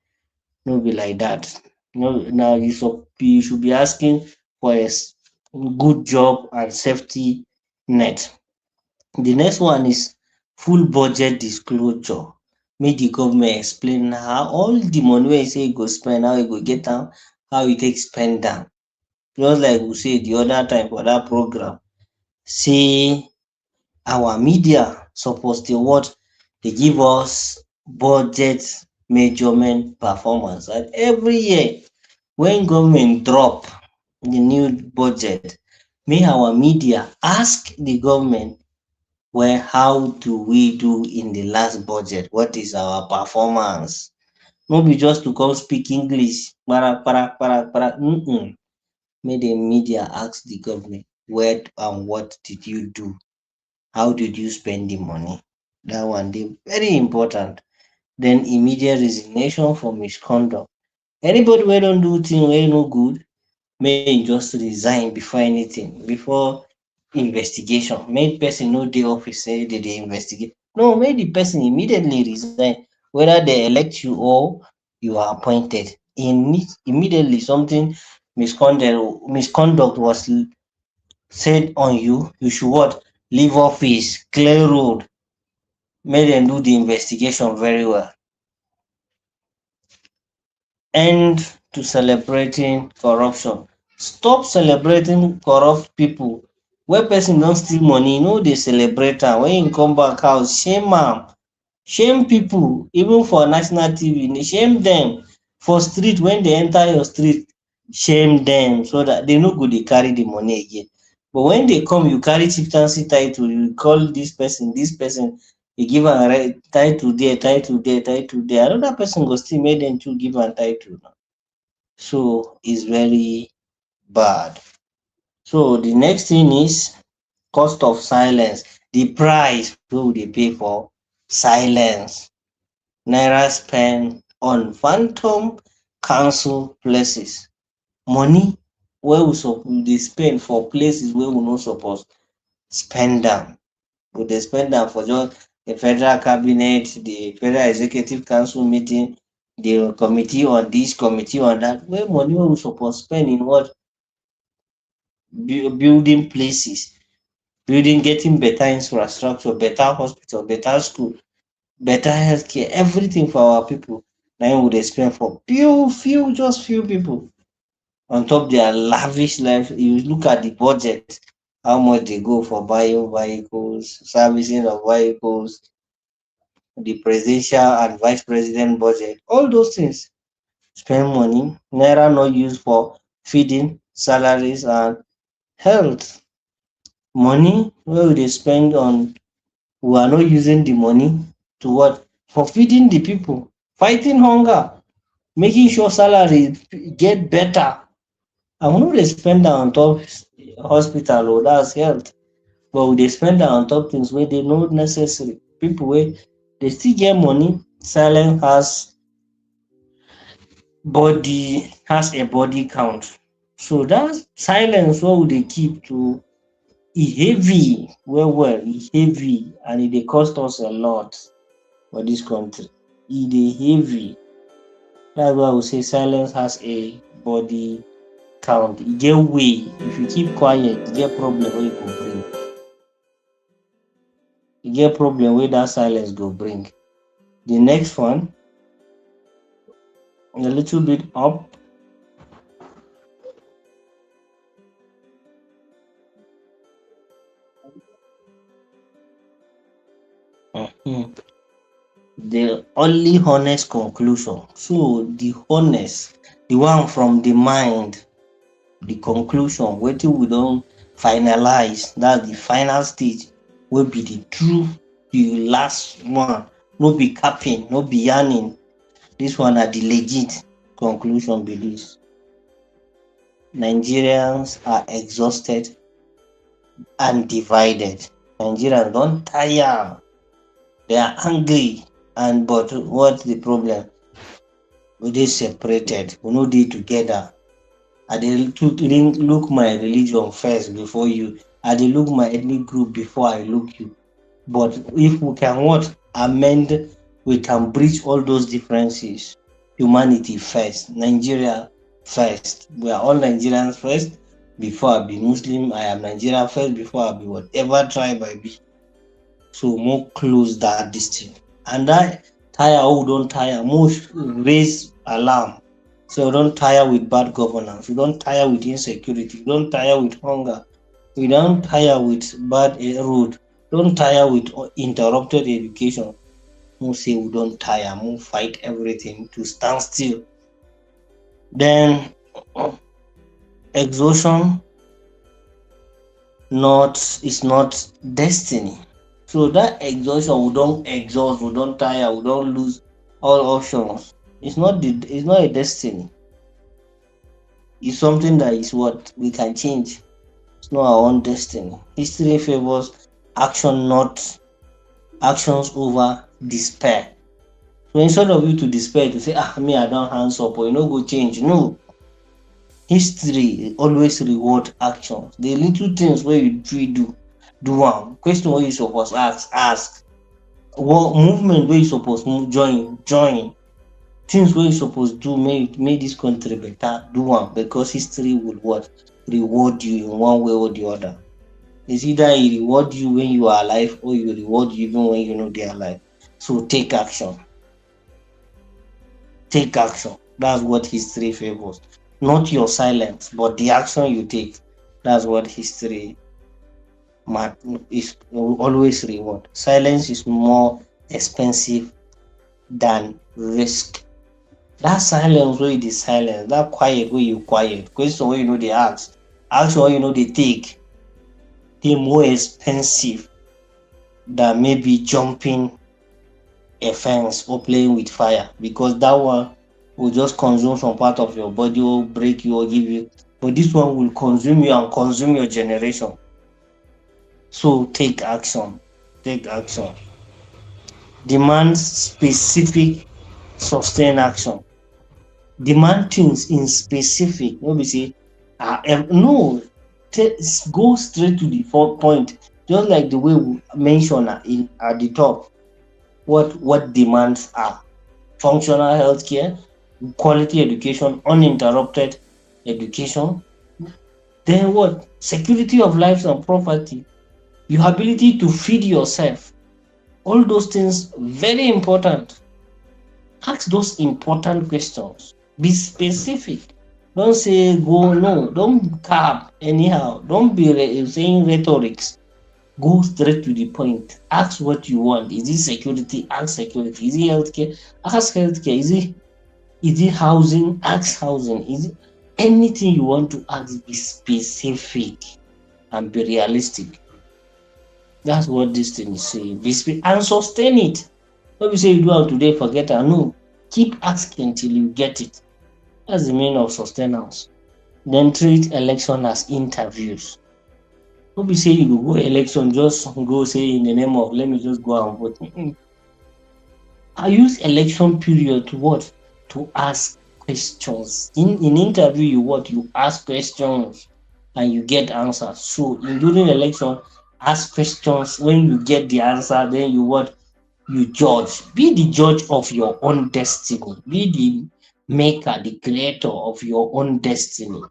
No be like that. No, now you should be asking for a good job and safety net. The next one is full budget disclosure. Make the government explain how all the money wey you say you go spend, how you go get am, how you take spend am. Just like we say the other time for that program, say our media suppose dey what? Dey give us budget measurement performance. And every year when government drop the new budget, make our media ask the government, well, how do we do in the last budget? What is our performance? No be just to come speak English, para. Make the media ask the government, where and what did you do? How did you spend the money? That one dey very important. Then immediate resignation for misconduct. Anybody wey don do thing wey no good, make im just resign before anything, before investigation. Make person no dey office say they dey investigate. No, make the person immediately resign, whether they elect you or you are appointed. Immediately something misconduct was said on you, you should what? Leave office, clear road, make dem do the investigation very well. End to celebrating corruption. Stop celebrating corrupt people. When person don steal money, no dey celebrate am. When im come back house, shame am. Shame people, even for national TV, shame them. For street, when they enter your street, shame them so that they no go dey carry the money again. But when they come, you carry chieftaincy title, you call this person, you give am title there, title there, title there. Another person go still make them to give am title. So it's very bad. So the next thing is cost of silence. The price wey we dey pay for silence. Naira spend on phantom council places. Money wey we suppose dey spend for places wey we no suppose spend am. We dey spend am for just the federal cabinet, the federal executive council meeting, the committee on this, committee on that. Wey money wey we suppose spend in what? Building places building, getting better infrastructure, better hospital, better school, better healthcare, everything for our people. Now we dey spend for just few people on top their lavish life. You look at the budget, how much they go for buying vehicles, servicing of vehicles, the presidential and vice president budget, all those things spend money. Naira not used for feeding, salaries, and health. Money wey we dey spend on, we are not using the money to what? For feeding the people, fighting hunger, making sure salary get better. And we no dey spend am on top hospital o, that's health. But we dey spend am on top things wey dey no necessary. People wey dey still get money, silence has a body count. So that silence wey we dey keep to e heavy well well, e heavy, and e dey cost us a lot for this country. E dey heavy. That's why we say silence has a body count. E get way. If you keep quiet, e get problem wey e go bring. E get problem wey that silence go bring. The next one, a little bit up. The only honest conclusion. So the honest, the one from the mind, the conclusion, wetin we don finalize, that's the final stage, wey be the true, the last one. No be capping, no be yarning. This one na the legit conclusion be this. Nigerians are exhausted and divided. Nigerians don tire. They are angry. And but what's the problem? We dey separated. We no dey together. I dey look my religion first before you. I dey look my ethnic group before I look you. But if we can amend, we can bridge all those differences. Humanity first, Nigeria first. We are all Nigerians first before I be Muslim. I am Nigeria first before I be whatever tribe I be. So more close that distance. And that tire, we don't tire, most raise alarm. So we don't tire with bad governance, we don't tire with insecurity, we don't tire with hunger, we don't tire with bad road, don't tire with interrupted education. We say we don't tire, we fight everything to stand still. Then exhaustion is not destiny. So that exhaustion, we don't exhaust, we don't tire, we don't lose all options. It's not a destiny. It's something that is what we can change. It's not our own destiny. History favors action, not actions over despair. So instead of you to despair, to say, me, I don't hands up, or you know, go change. No. History always reward actions. The little things where you do one. Question where you supposed ask. What movement where you supposed join. Things where you supposed do make this country better, do one, because history will reward you in one way or the other. It's either it reward you when you are alive, or you reward you even when you know they are alive. So take action. Take action. That's what history favors. Not your silence, but the action you take. That's what history is always reward. Silence is more expensive than risk. That silence where you silence, that quiet where you quiet, question where you know they ask, action where you know they take, they more expensive than maybe jumping a fence or playing with fire, because that one will just consume some part of your body or break you or give you, but this one will consume you and consume your generation. So take action. Demand specific sustained action. Demand things in specific. No be say no, go straight to the point, just like the way we mentioned at the top. What demands are: functional healthcare, quality education, uninterrupted education. Then what? Security of lives and property. your ability to feed yourself. All those things very important. Ask those important questions. Be specific. Don't say go, no. Don't cap anyhow. Don't be saying rhetorics. Go straight to the point. Ask what you want. Is it security? Ask security. Is it healthcare? Ask healthcare. Is it housing? Ask housing. Is it anything you want to ask? Be specific and be realistic. That's what this thing is saying. Be and sustain it. Don't be say you do it today, forget it. No. Keep asking till you get it. That's the meaning of sustenance. Then treat election as interviews. Don't be say you go election, just go say in the name of let me just go and vote. I use election period to what? To ask questions. In interview, you ask questions and you get answers. So during election, ask questions. When you get the answer, then you judge. Be the judge of your own destiny. Be the maker, the creator of your own destiny.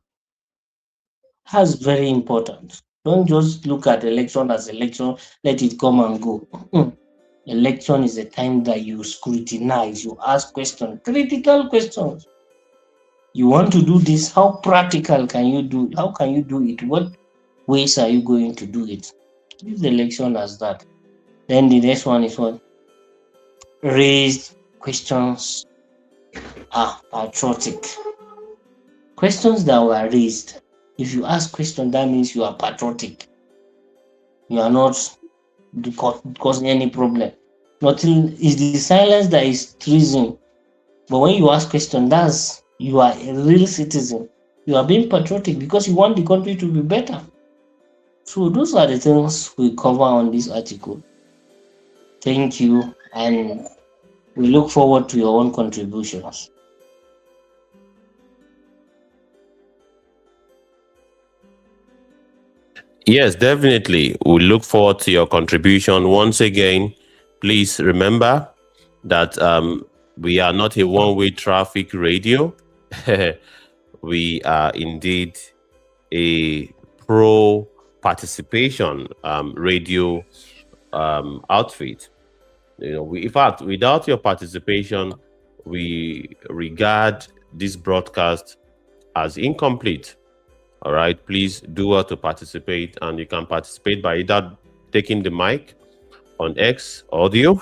That's very important. Don't just look at election as election, let it come and go. Election is a time that you scrutinize, you ask questions, critical questions. You want to do this, how practical can you do? How can you do it? What ways are you going to do it? Use the election as that. Then the next one is what? Raised questions are patriotic. Questions that were raised. If you ask questions, that means you are patriotic. You are not causing any problem. Nothing is the silence that is treason. But when you ask questions, that's you are a real citizen. You are being patriotic because you want the country to be better. So those are the things we cover on this article. Thank you, and we look forward to your own contributions. Yes, definitely. We look forward to your contribution. Once again, please remember that we are not a one-way traffic radio. We are indeed a pro participation radio outfit. In fact, without your participation, we regard this broadcast as incomplete. All right, please do well to participate, and you can participate by either taking the mic on X audio.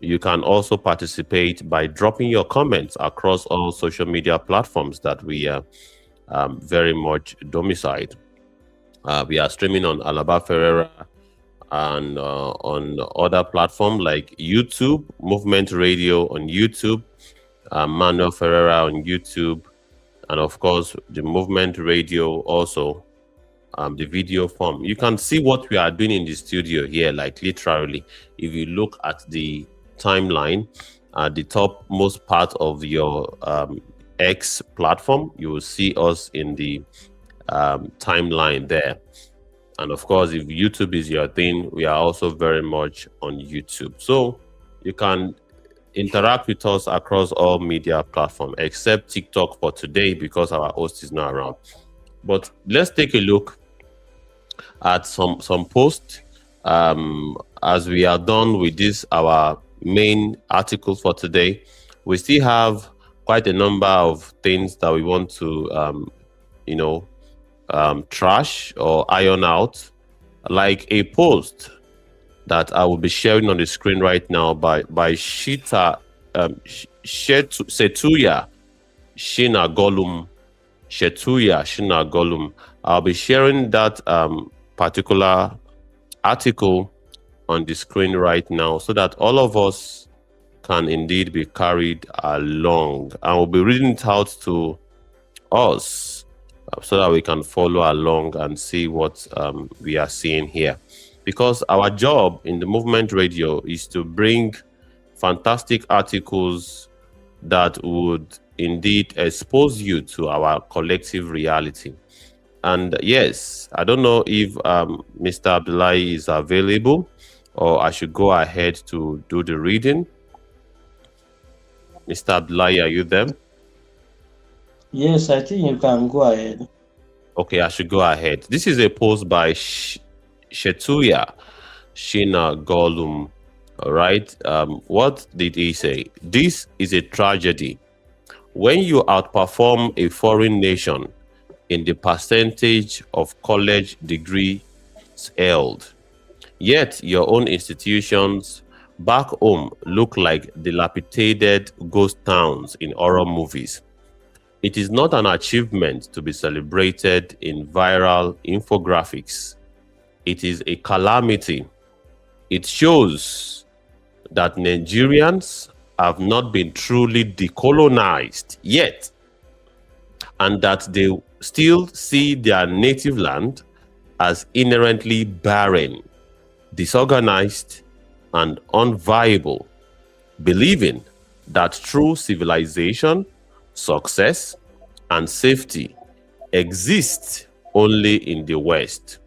You can also participate by dropping your comments across all social media platforms that we are very much domiciled. We are streaming on Alaba Ferreira and on other platforms like YouTube, Movement Radio on YouTube, Manuel Ferreira on YouTube, and of course the Movement Radio also, the video form. You can see what we are doing in the studio here, like literally. If you look at the timeline at the topmost part of your X platform, you will see us in the timeline there. And of course, if YouTube is your thing, we are also very much on YouTube. So you can interact with us across all media platforms except TikTok for today because our host is not around. But let's take a look at some posts as we are done with this, our main article for today. We still have quite a number of things that we want to trash or iron out, like a post that I will be sharing on the screen right now by Setuya Shinagolum. Setuya Shinagolum. I'll be sharing that particular article on the screen right now so that all of us can indeed be carried along. I will be reading it out to us so that we can follow along and see what we are seeing here. Because our job in the Movement Radio is to bring fantastic articles that would indeed expose you to our collective reality. And yes, I don't know if Mr. Abdullahi is available, or I should go ahead to do the reading. Mr. Abdullahi, are you there? Yes, I think you can go ahead. Okay, I should go ahead. This is a post by Shetuya Shina Gollum. All right. What did he say? This is a tragedy. When you outperform a foreign nation in the percentage of college degrees held, yet your own institutions back home look like dilapidated ghost towns in horror movies. It is not an achievement to be celebrated in viral infographics. It is a calamity. It shows that Nigerians have not been truly decolonized yet, and that they still see their native land as inherently barren, disorganized, and unviable, believing that true civilization, success, and safety exist only in the West.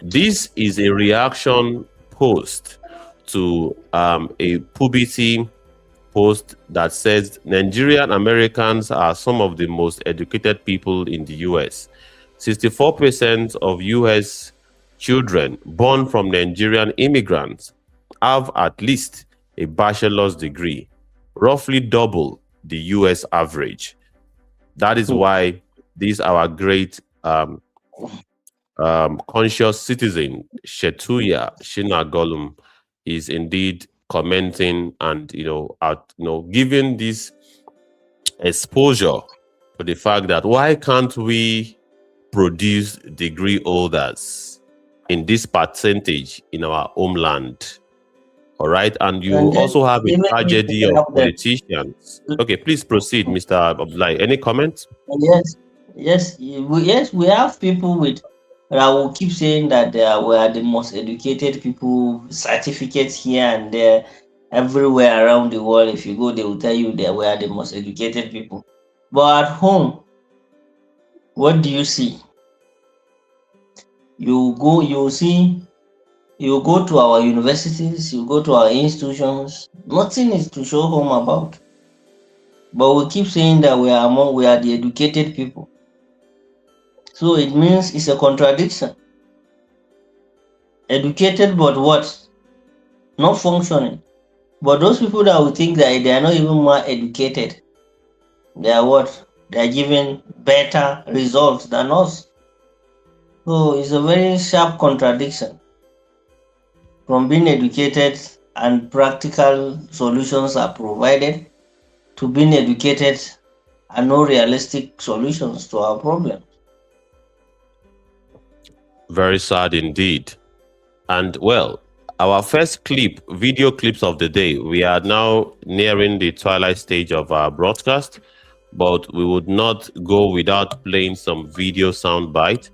This is a reaction post to a Pubiti post that says Nigerian Americans are some of the most educated people in the US. 64% of US children born from Nigerian immigrants have at least a bachelor's degree, roughly double the US average. That is why these our great conscious citizen Shetuya Shina Gollum is indeed commenting and giving this exposure to the fact that why can't we produce degree holders in this percentage in our homeland? All right, and you And then also have a even tragedy if of have them. politicians. Okay, please proceed, Mr. Abdullahi. Any comments? Yes, yes, we have people with that will keep saying that we are the most educated people, certificates here and there, everywhere around the world. If you go, they will tell you that we are the most educated people. But at home, what do you see? You go, you see, you go to our universities, you go to our institutions, nothing is to show home about. But we keep saying that we are the educated people. So it means it's a contradiction. Educated, but what? Not functioning. But those people that will think that they are not even more educated, they are what? They are giving better results than us. So it's a very sharp contradiction from being educated and practical solutions are provided to being educated and no realistic solutions to our problem. Very sad indeed. And well, our first video clips of the day, we are now nearing the twilight stage of our broadcast, but we would not go without playing some video soundbite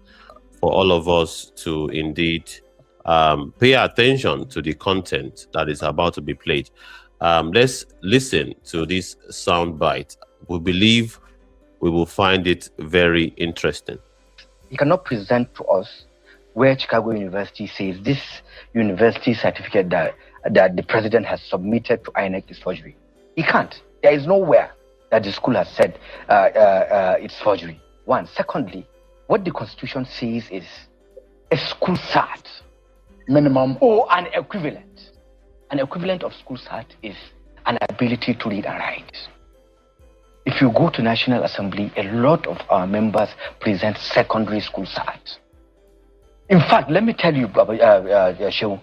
for all of us to indeed pay attention to the content that is about to be played. Let's listen to this soundbite. We believe we will find it very interesting. You cannot present to us where Chicago University says this university certificate that the president has submitted to INEC is forgery. He can't. There is nowhere that the school has said it's forgery. One. Secondly, what the Constitution says is a school cert minimum or an equivalent. An equivalent of school cert is an ability to read and write. If you go to National Assembly, a lot of our members present secondary school cert. In fact, let me tell you, Shehu,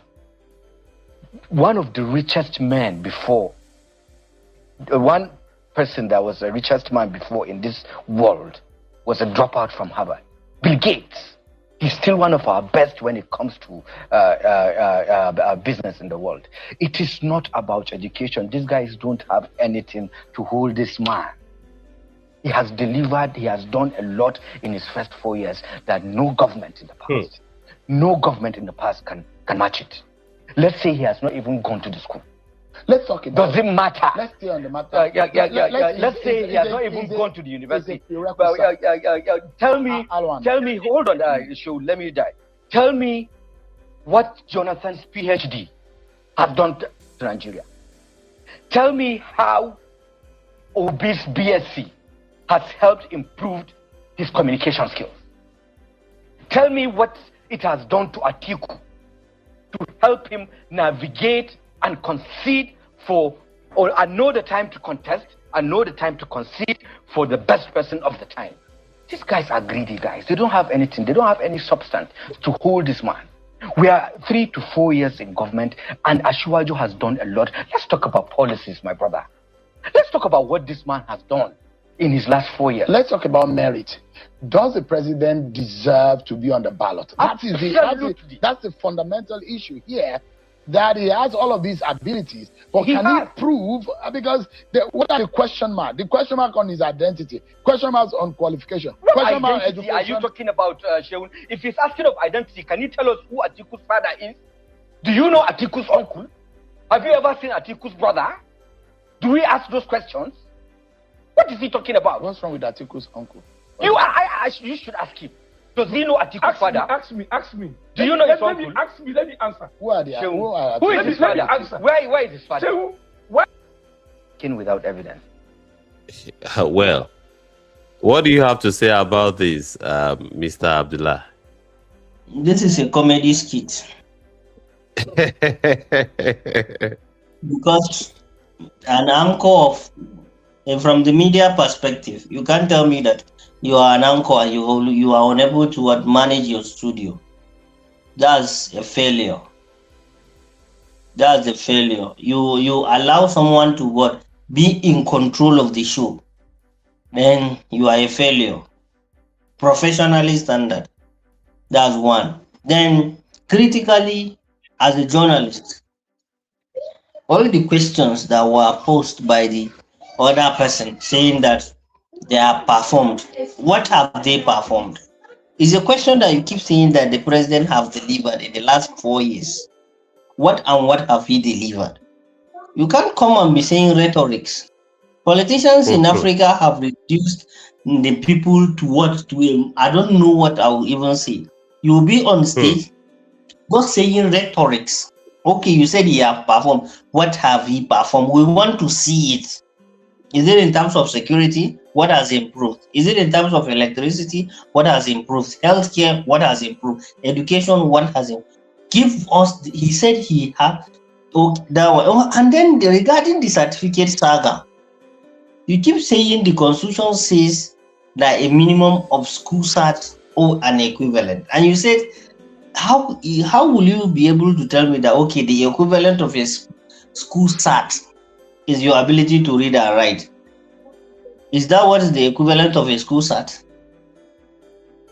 one of the richest men before, one person that was the richest man before in this world was a dropout from Harvard, Bill Gates. He's still one of our best when it comes to business in the world. It is not about education. These guys don't have anything to hold this man. He has delivered, he has done a lot in his first 4 years that no government in the past, no government in the past can match it. Let's say he has not even gone to the school. Let's talk about Does it matter? Let's stay on the matter. Let's say he has not even gone to the university. Tell me, hold on, let me die. Tell me what Jonathan's PhD has done to Nigeria. Tell me how Obi's BSc has helped improve his communication skills. Tell me what it has done to Atiku to help him navigate and concede and know the time to contest and know the time to concede for the best person of the time. These guys are greedy guys. They don't have anything. They don't have any substance to hold this man. We are 3 to 4 years in government, and Asiwaju has done a lot. Let's talk about policies, my brother. Let's talk about what this man has done in his last 4 years. Let's talk about merit. Does the president deserve to be on the ballot? That's the fundamental issue here. That he has all of these abilities, but can he prove? Because what are the question mark? The question mark on his identity, question marks on qualification, question mark on education. Are you talking about Sheun? If he's asking of identity, can you tell us who Atiku's father is? Do you know Atiku's uncle? Have you ever seen Atiku's brother? Do we ask those questions? What is he talking about? What's wrong with Atiku's uncle? You should ask him. Does he know Atiku's father? Ask me. Do you know his uncle? Let me answer. Who are they? Who is his father? Where is his father? Without evidence. Well, what do you have to say about this, Mr. Abdullah? This is a comedy skit. Because an anchor from the media perspective, you can't tell me that you are an anchor and you are unable to manage your studio. That's a failure. That's a failure. You allow someone to be in control of the show, then you are a failure. Professionally standard. That's one. Then critically, as a journalist, all the questions that were posed by the other person saying that they are performed, what have they performed? Is a question that you keep saying that the president have delivered in the last 4 years. What have he delivered? You can't come and be saying rhetorics. Politicians in Africa have reduced the people to I don't know what I will even say. You will be on stage, just saying rhetorics. Okay, you said he have performed. What have he performed? We want to see it. Is it in terms of security? What has improved? Is it in terms of electricity? What has improved? Healthcare? What has improved? Education? What has improved? Give us. He said he had. And then regarding the certificate saga, you keep saying the constitution says that a minimum of school cert or an equivalent, and you said how will you be able to tell me that okay, the equivalent of a school cert is your ability to read and write? Is that what is the equivalent of a school cert?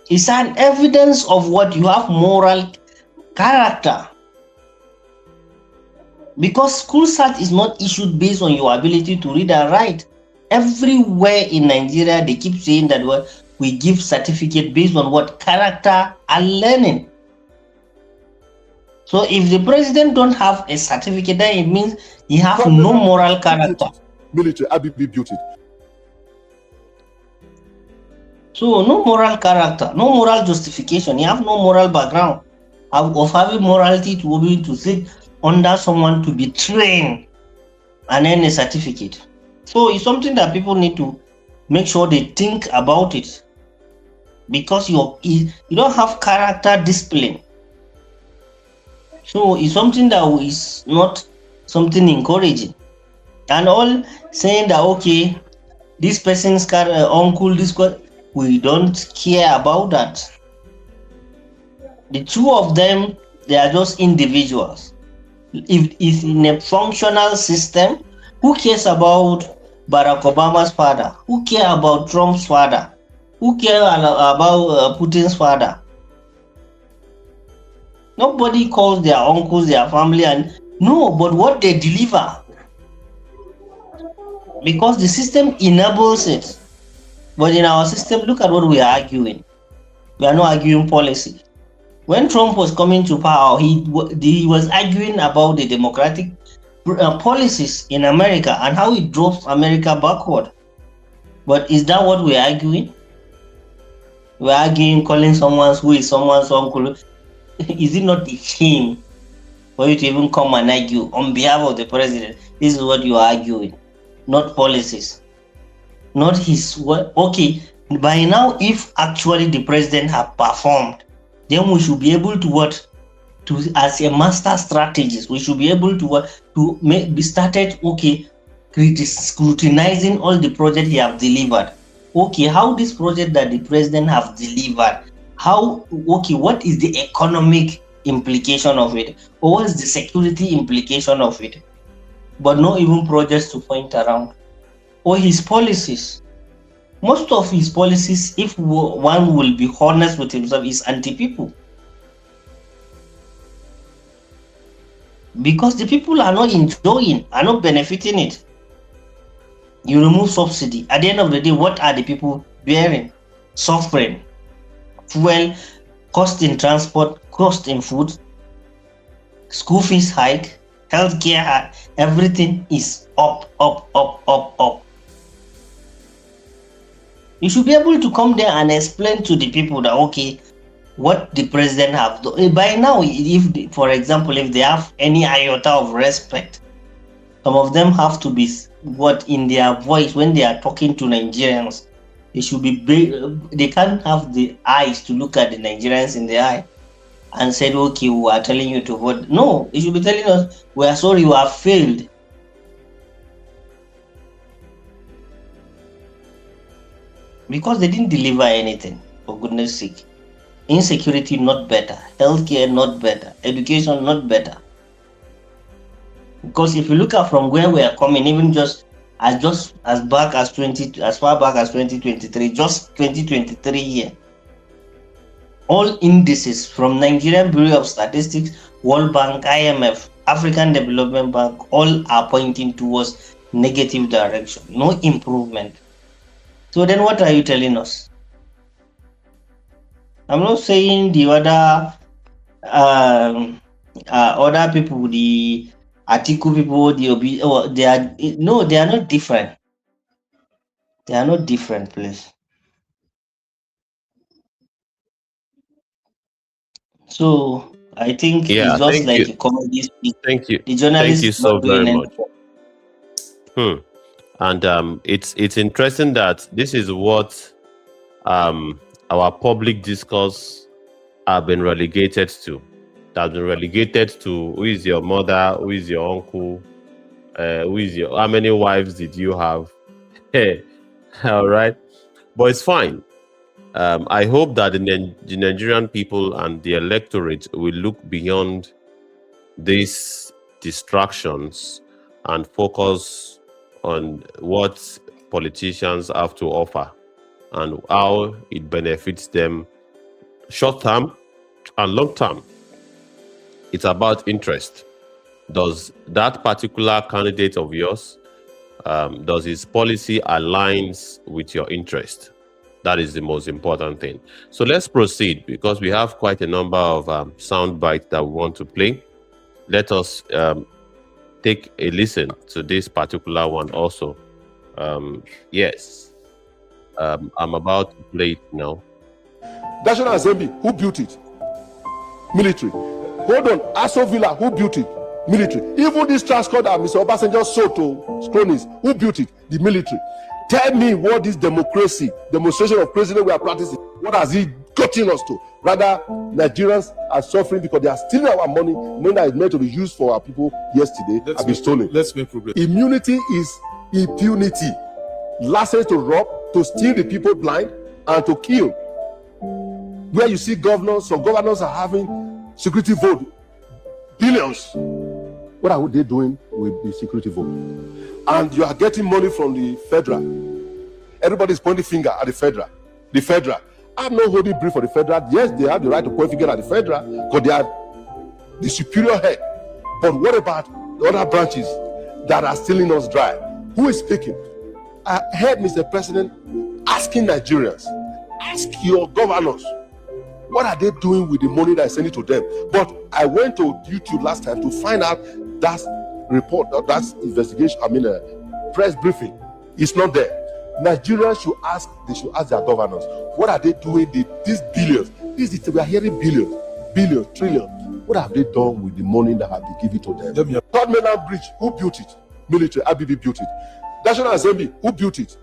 It's an evidence of what you have moral character. Because school cert is not issued based on your ability to read and write. Everywhere in Nigeria, they keep saying that we give certificate based on what? Character and learning. So if the president don't have a certificate, then it means he have no moral character. Military, Abibi built it. So no moral character, no moral justification. You have no moral background of having morality to be able to sit under someone to be trained and then a certificate. So it's something that people need to make sure they think about it, because you don't have character discipline. So it's something that is not something encouraging. And all saying that okay, this person's uncle, we don't care about that. The two of them, they are just individuals. If it's in a functional system, who cares about Barack Obama's father? Who cares about Trump's father? Who cares about Putin's father? Nobody calls their uncles, their family, and no, but what they deliver. Because the system enables it. But in our system, look at what we are arguing. We are not arguing policy. When Trump was coming to power, he was arguing about the democratic policies in America and how it drove America backward. But is that what we're arguing? We're arguing calling someone who is someone's uncle. Is it not a shame for you to even come and argue on behalf of the president? This is what you are arguing, not policies. Not his word. Okay, by now, if actually the president had performed, then we should be able to what? To, as a master strategist, we should be able to what? To be started, okay, scrutinizing all the projects he have delivered. Okay, how this project that the president have delivered, how, okay, what is the economic implication of it, or what is the security implication of it? But not even projects to point around. Or his policies. Most of his policies, if one will be honest with himself, is anti-people. Because the people are not enjoying, are not benefiting it. You remove subsidy. At the end of the day, what are the people bearing? Suffering. Fuel, cost in transport, cost in food, school fees hike, healthcare, everything is up. You should be able to come there and explain to the people that, okay, what the president have done. By now, if, for example, if they have any iota of respect, some of them have to be what in their voice when they are talking to Nigerians. They should be big, they can't have the eyes to look at the Nigerians in the eye and said, okay, we are telling you to vote. No, they should be telling us, we are sorry, you have failed. Because they didn't deliver anything, for goodness sake. Insecurity not better, healthcare not better, education not better. Because if you look at from where we are coming, even as far back as 2023, just 2023 here, all indices from Nigerian Bureau of Statistics, World Bank, IMF, African Development Bank, all are pointing towards negative direction, no improvement. So then what are you telling us? I'm not saying the other people, the Atiku people, they are not different. They are not different, please. So I think it's just like a comedy speech. Thank you. The journalist Thank you so very much. And it's interesting that this is what our public discourse have been relegated to. That's been relegated to who is your mother, who is your uncle, how many wives did you have? All right, but it's fine. I hope that the Nigerian people and the electorate will look beyond these distractions and focus on what politicians have to offer and how it benefits them short term and long term. It's about interest. Does that particular candidate of yours, does his policy aligns with your interest? That is the most important thing. So let's proceed because we have quite a number of sound bites that we want to play. Let us take a listen to this particular one also. Yes, I'm about to play it now. National Assembly, who built it? Military. Hold on, Aso Villa, who built it? Military. Even this transport that Mr. Obasanjo sold to cronies, who built it? The military. Tell me what this demonstration of president we are practicing, what has it gotten us to? Rather, Nigerians are suffering because they are stealing our money that is meant to be used for our people yesterday has been stolen. Let's make progress. Immunity is impunity. License to rob, to steal the people blind, and to kill. Where you see governors, some governors are having security vote, billions. What are they doing with the security vote? And you are getting money from the federal. Everybody's pointing finger at the federal. The federal. I'm not holding brief for the federal. Yes, they have the right to point finger at the federal because they are the superior head. But what about the other branches that are stealing us dry? Who is speaking? I heard Mr. President asking Nigerians, ask your governors, what are they doing with the money that is sending to them? But I went to YouTube last time to find out that report, that investigation, press briefing. It's not there. Nigerians should ask their governors, what are they doing these billions? We are hearing billions, trillions. What have they done with the money that have been given to them? Third Mainland Bridge, who built it? Military. IBB built it. National Assembly, who built it?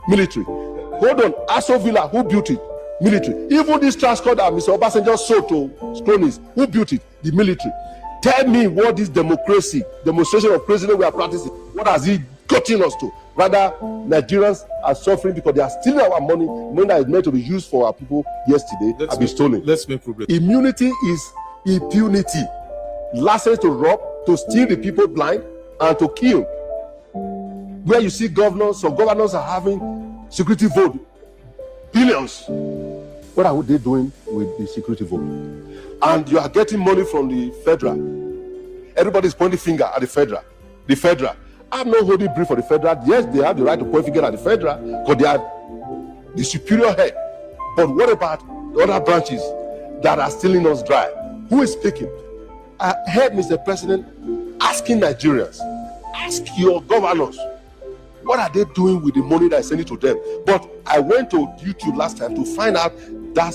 Military. Hold on, Aso Villa, who built it? Military. Even this transport that Mr. Obasanjo sold to cronies, who built it? The military. Tell me what this democracy, demonstration of craziness we are practicing, what has it gotten us to? Rather, Nigerians are suffering because they are stealing our money that is meant to be used for our people yesterday and be stolen. Let's make progress. Immunity is impunity. License to rob, to steal the people blind, and to kill. Where you see governors, some governors are having security vote, billions. What are they doing with the security vote? And you are getting money from the federal. Everybody's pointing finger at the federal. The federal. I'm not holding brief for the federal. Yes, they have the right to point finger at the federal because they are the superior head. But what about the other branches that are stealing us dry? Who is speaking? I heard Mr. President asking Nigerians, ask your governors, what are they doing with the money that is sending to them? But I went to YouTube last time to find out that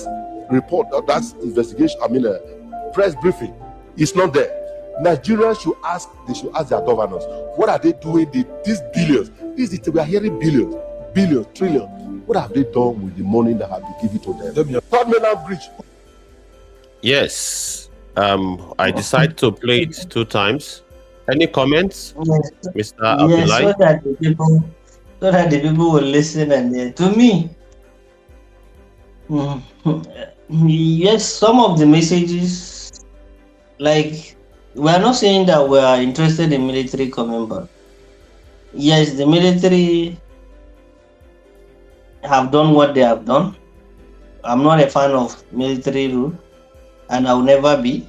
report, that investigation, press briefing. It's not there. Nigerians should ask their governors, what are they doing these billions? We are hearing billions, trillions. What have they done with the money that have been given to them? Third Mainland Bridge. Yes. I decided to play it 2 times. Any comments, Yes, Mr. yes, Abdullahi? so that the people will listen and to me. Yes, some of the messages, like, we are not saying that we are interested in military coming back. Yes, the military have done what they have done. I'm not a fan of military rule, and I'll never be.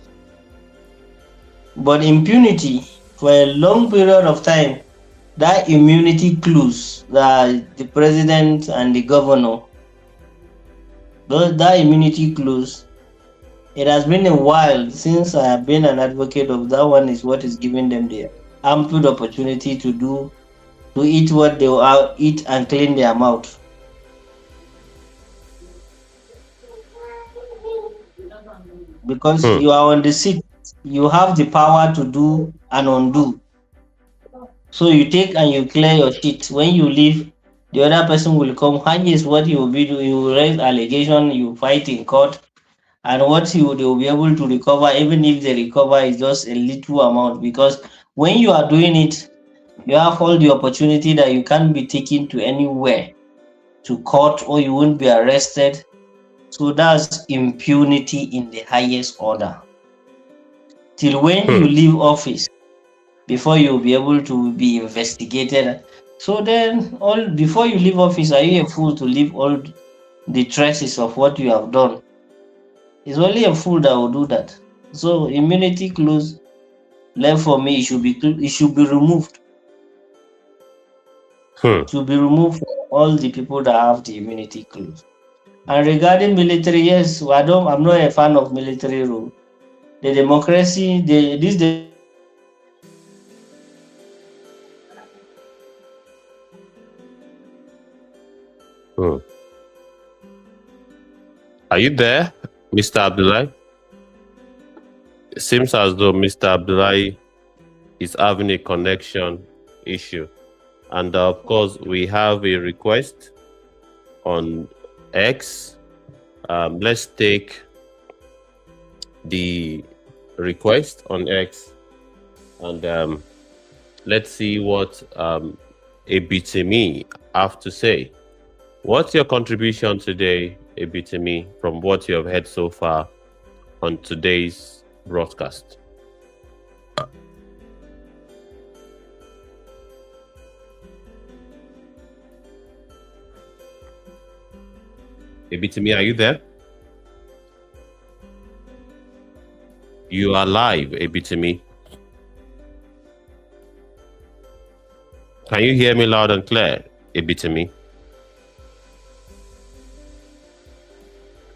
But impunity for a long period of time, that immunity clause that the president and the governor, that immunity clause, it has been a while since I have been an advocate of that one, is what is giving them the ample opportunity to eat what they will eat and clean their mouth. Because you are on the seat, you have the power to do and undo. So you take and you clear your shit. When you leave, the other person will come. Hang is what you will be doing. You will raise allegation, you fight in court, and what they will be able to recover, even if they recover, is just a little amount. Because when you are doing it, you have all the opportunity that you can't be taken to anywhere, to court, or you won't be arrested. So that's impunity in the highest order. Till when you leave office, before you'll be able to be investigated. So then, before you leave office, are you a fool to leave all the traces of what you have done? It's only a fool that will do that. So immunity clause, left for me, it should be removed. It should be removed for all the people that have the immunity clause. And regarding military, yes, I'm not a fan of military rule. The democracy, Are you there, Mr. Abdullahi? It seems as though Mr. Abdullahi is having a connection issue. And of course, we have a request on X. Let's take the request on X and let's see what Ebitimi have to say. What's your contribution today, Ebitimi, from what you have heard so far on today's broadcast? Ebitimi, are you there? You are live, Ebitimi. Can you hear me loud and clear, Ebitimi?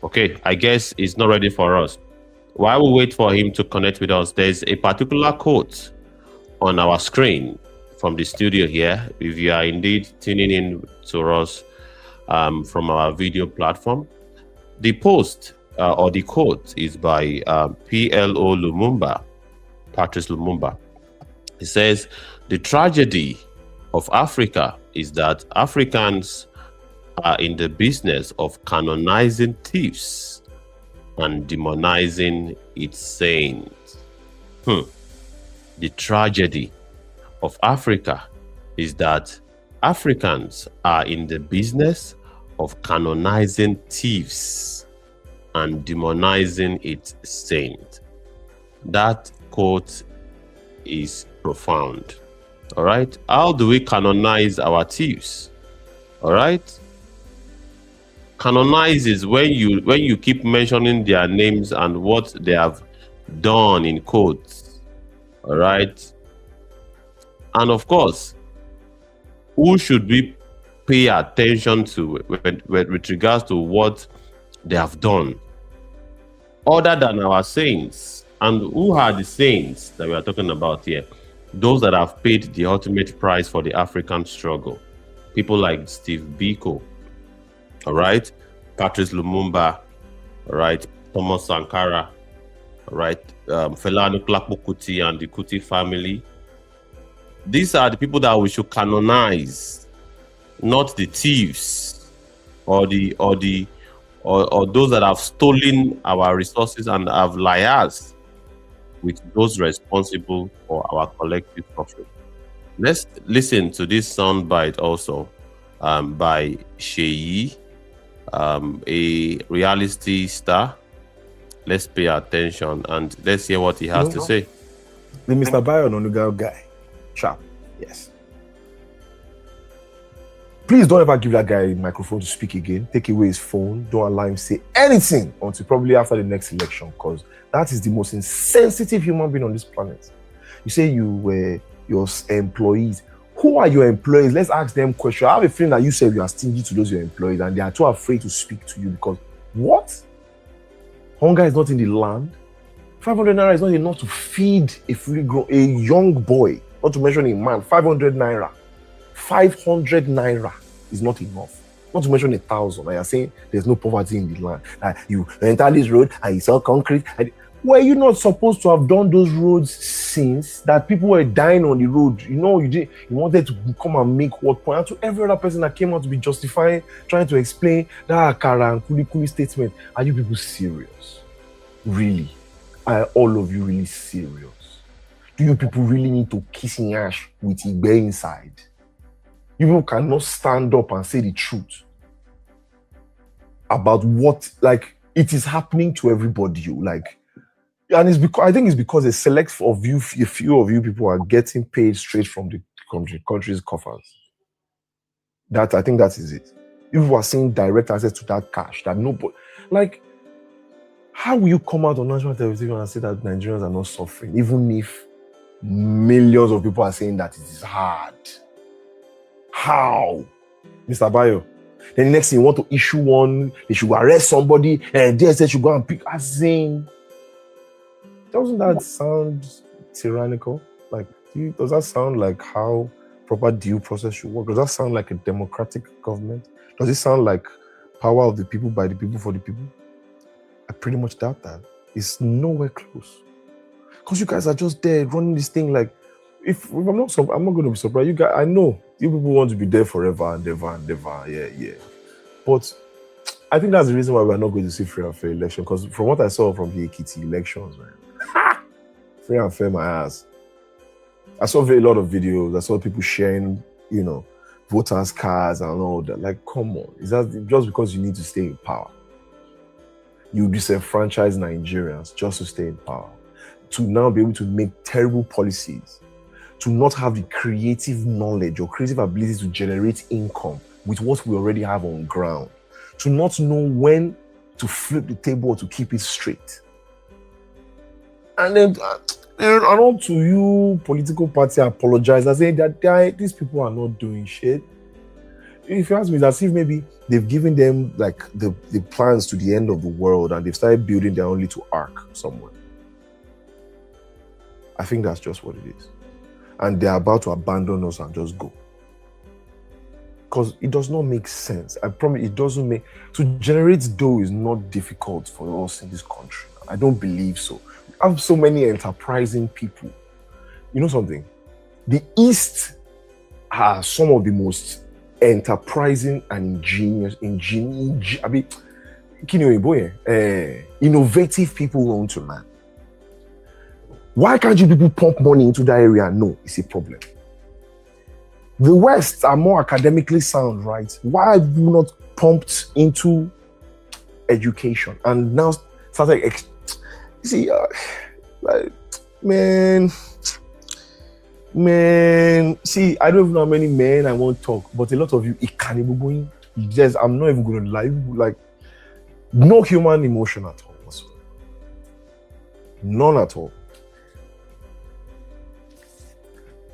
Okay, I guess it's not ready for us. While we wait for him to connect with us, there's a particular quote on our screen from the studio here. If you are indeed tuning in to us from our video platform, the post or the quote is by PLO Lumumba, Patrice Lumumba. He says, "The tragedy of Africa is that Africans are in the business of canonizing thieves and demonizing its saints. The tragedy of Africa is that Africans are in the business of canonizing thieves and demonizing its saints. That quote is profound. All right. How do we canonize our thieves? All right. Canonize is when you keep mentioning their names and what they have done in quotes. All right. And of course, who should we pay attention to with regards to what they have done, other than our saints? And who are the saints that we are talking about here? Those that have paid the ultimate price for the African struggle. People like Steve Biko, all right, Patrice Lumumba, all right, Thomas Sankara, all right, Fela Anikulapo Kuti and the Kuti family. These are the people that we should canonize, not the thieves or those that have stolen our resources and have liars with those responsible for our collective suffering. Let's listen to this soundbite also by Sheyi, a reality star. Let's pay attention and let's hear what he has to say. The Mr. Bayo Onanuga guy. Sharp. Yes. Please don't ever give that guy a microphone to speak again. Take away his phone. Don't allow him to say anything until probably after the next election, because that is the most insensitive human being on this planet. You say you were your employees. Who are your employees? Let's ask them questions. I have a feeling that you said you are stingy to those your employees and they are too afraid to speak to you because what? Hunger is not in the land. 500 naira is not enough to feed a young boy. Not to mention a man, 500 naira. 500 naira is not enough. Not to mention 1,000. And you're saying there's no poverty in the land. You enter this road and you saw concrete. Were you not supposed to have done those roads since that people were dying on the road? You know, you wanted to come and make what point? And to every other person that came out to be justifying, trying to explain that Akara and Kuli statement. Are you people serious? Really? Are all of you really serious? Do you people really need to kiss in ash with Igbe inside? You people cannot stand up and say the truth about what, like, it is happening to everybody. And it's because I think it's because a few of you people are getting paid straight from the country's coffers. I think that is it. People are seeing direct access to that cash that nobody, like, how will you come out on national television and say that Nigerians are not suffering, even if millions of people are saying that it is hard? How? Mr. Bayo. Then the next thing you want to issue one, they should arrest somebody, and DSS should go and pick. As in, doesn't that sound tyrannical? Like, does that sound like how proper due process should work? Does that sound like a democratic government? Does it sound like power of the people, by the people, for the people? I pretty much doubt that. It's nowhere close. Because you guys are just there running this thing like, if I'm not going to be surprised. You guys, I know you people want to be there forever and ever and ever. Yeah. But I think that's the reason why we're not going to see free and fair election. Because from what I saw from the Ekiti elections, man, free and fair my ass. I saw a very lot of videos. I saw people sharing, voters' cards and all that. Like, come on. Is that just because you need to stay in power? You disenfranchise Nigerians just to stay in power. To now be able to make terrible policies. To not have the creative knowledge or creative ability to generate income with what we already have on ground. To not know when to flip the table or to keep it straight. And then all to you, political party, apologize and say that these people are not doing shit. If you ask me, it's as if maybe they've given them like the plans to the end of the world and they've started building their own little ark somewhere. I think that's just what it is. And they're about to abandon us and just go. Because it does not make sense. I promise it doesn't make... To generate dough is not difficult for us in this country. I don't believe so. We have so many enterprising people. You know something? The East are some of the most enterprising and innovative people known to man. Why can't you people pump money into that area? No, it's a problem. The West are more academically sound, right? Why have you not pumped into education and now started? Man, see, I don't even know how many men I won't talk, but a lot of you, I'm not even going to lie, like, no human emotion at all whatsoever. None at all.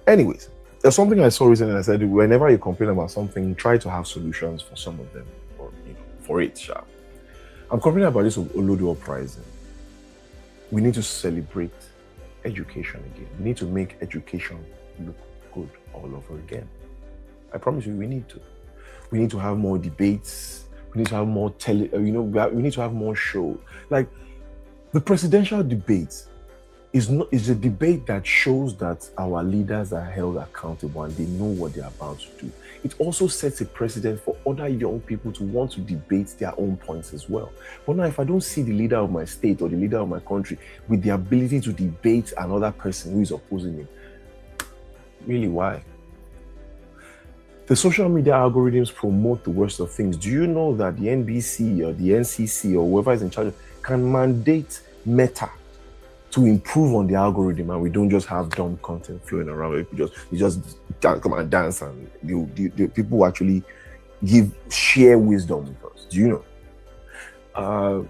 Anyways, there's something I saw recently and I said, whenever you complain about something, try to have solutions for some of them, or for it, sharp. I'm complaining about this Olodo uprising. We need to celebrate education again. We need to make education look good all over again. I promise you, we need to. We need to have more debates. We need to have more we need to have more show. Like the presidential debate is a debate that shows that our leaders are held accountable and they know what they're about to do. It also sets a precedent for other young people to want to debate their own points as well. But now, if I don't see the leader of my state or the leader of my country with the ability to debate another person who is opposing me, really, why? The social media algorithms promote the worst of things. Do you know that the NBC or the NCC or whoever is in charge can mandate Meta to improve on the algorithm, and we don't just have dumb content flowing around? You just come and dance, and the people who actually share wisdom with us. Do you know?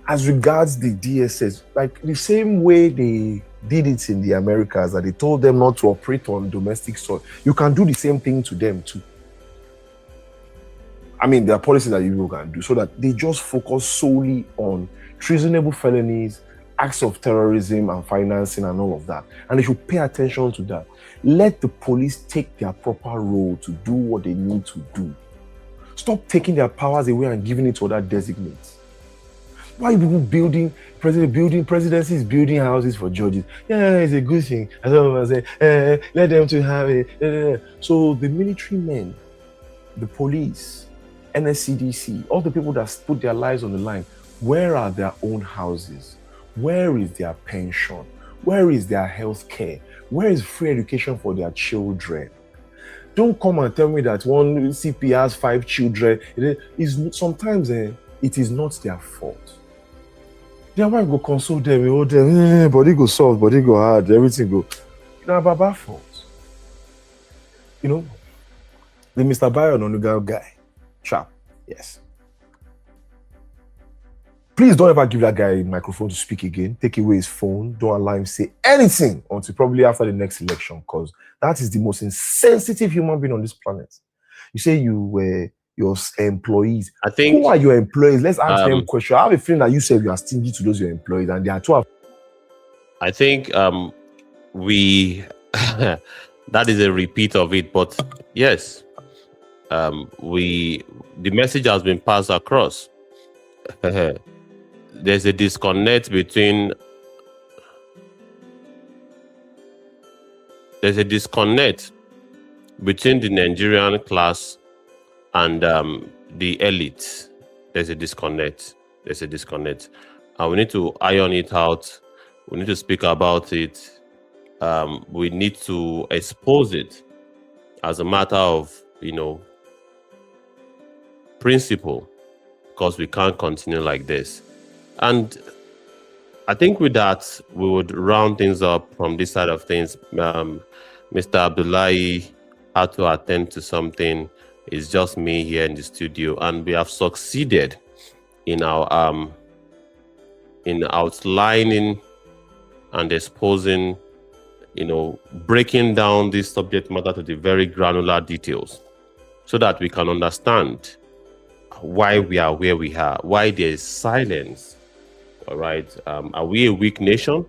As regards the DSS, like the same way they did it in the Americas, that they told them not to operate on domestic soil, you can do the same thing to them too. I mean, there are policies that you can do so that they just focus solely on treasonable felonies, acts of terrorism and financing and all of that. And they should pay attention to that. Let the police take their proper role to do what they need to do. Stop taking their powers away and giving it to other designates. Why are people presidencies building houses for judges? Yeah, it's a good thing. As I say, let them to have it. So the military men, the police, NSCDC, all the people that put their lives on the line, where are their own houses? Where is their pension? Where is their health care? Where is free education for their children? Don't come and tell me that one CP has 5 children. Sometimes it is not their fault. Their wife go console them, body go soft, body go hard, everything go. Now, Baba fault. You know, the Mr. Bayo Onuga guy, chap, yes. Please don't ever give that guy a microphone to speak again. Take away his phone. Don't allow him to say anything until probably after the next election, because that is the most insensitive human being on this planet. You say you were your employees. I think, who are your employees? Let's ask them a question. I have a feeling that you said you are stingy to those your employees, and they are 12. I think we that is a repeat of it, but yes, the message has been passed across. There's a disconnect between the Nigerian class and the elite. There's a disconnect. And we need to iron it out. We need to speak about it. We need to expose it as a matter of, principle, because we can't continue like this. And I think with that, we would round things up from this side of things. Mr. Abdullahi had to attend to something. It's just me here in the studio, and we have succeeded in our in outlining and exposing, breaking down this subject matter to the very granular details, so that we can understand why we are where we are, why there is silence. All right, are we a weak nation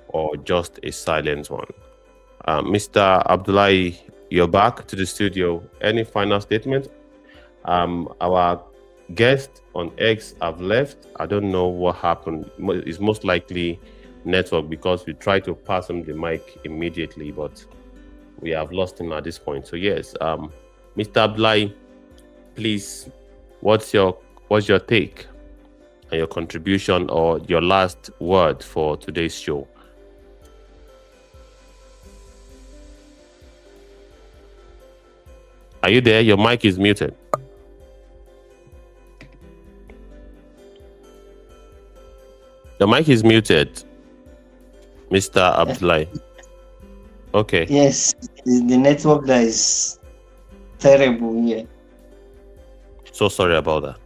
or just a silent one? Mr. Abdullahi, you're back to the studio. Any final statement? Our guests on X have left. I don't know what happened. It's most likely network, because we tried to pass him the mic immediately, but we have lost him at this point. So yes, Mr. Abdullahi, please, what's your take and your contribution or your last word for today's show? Are you there? Your mic is muted. Your mic is muted, Mr. Abdullahi. Okay. Yes, the network that is terrible here. So sorry about that.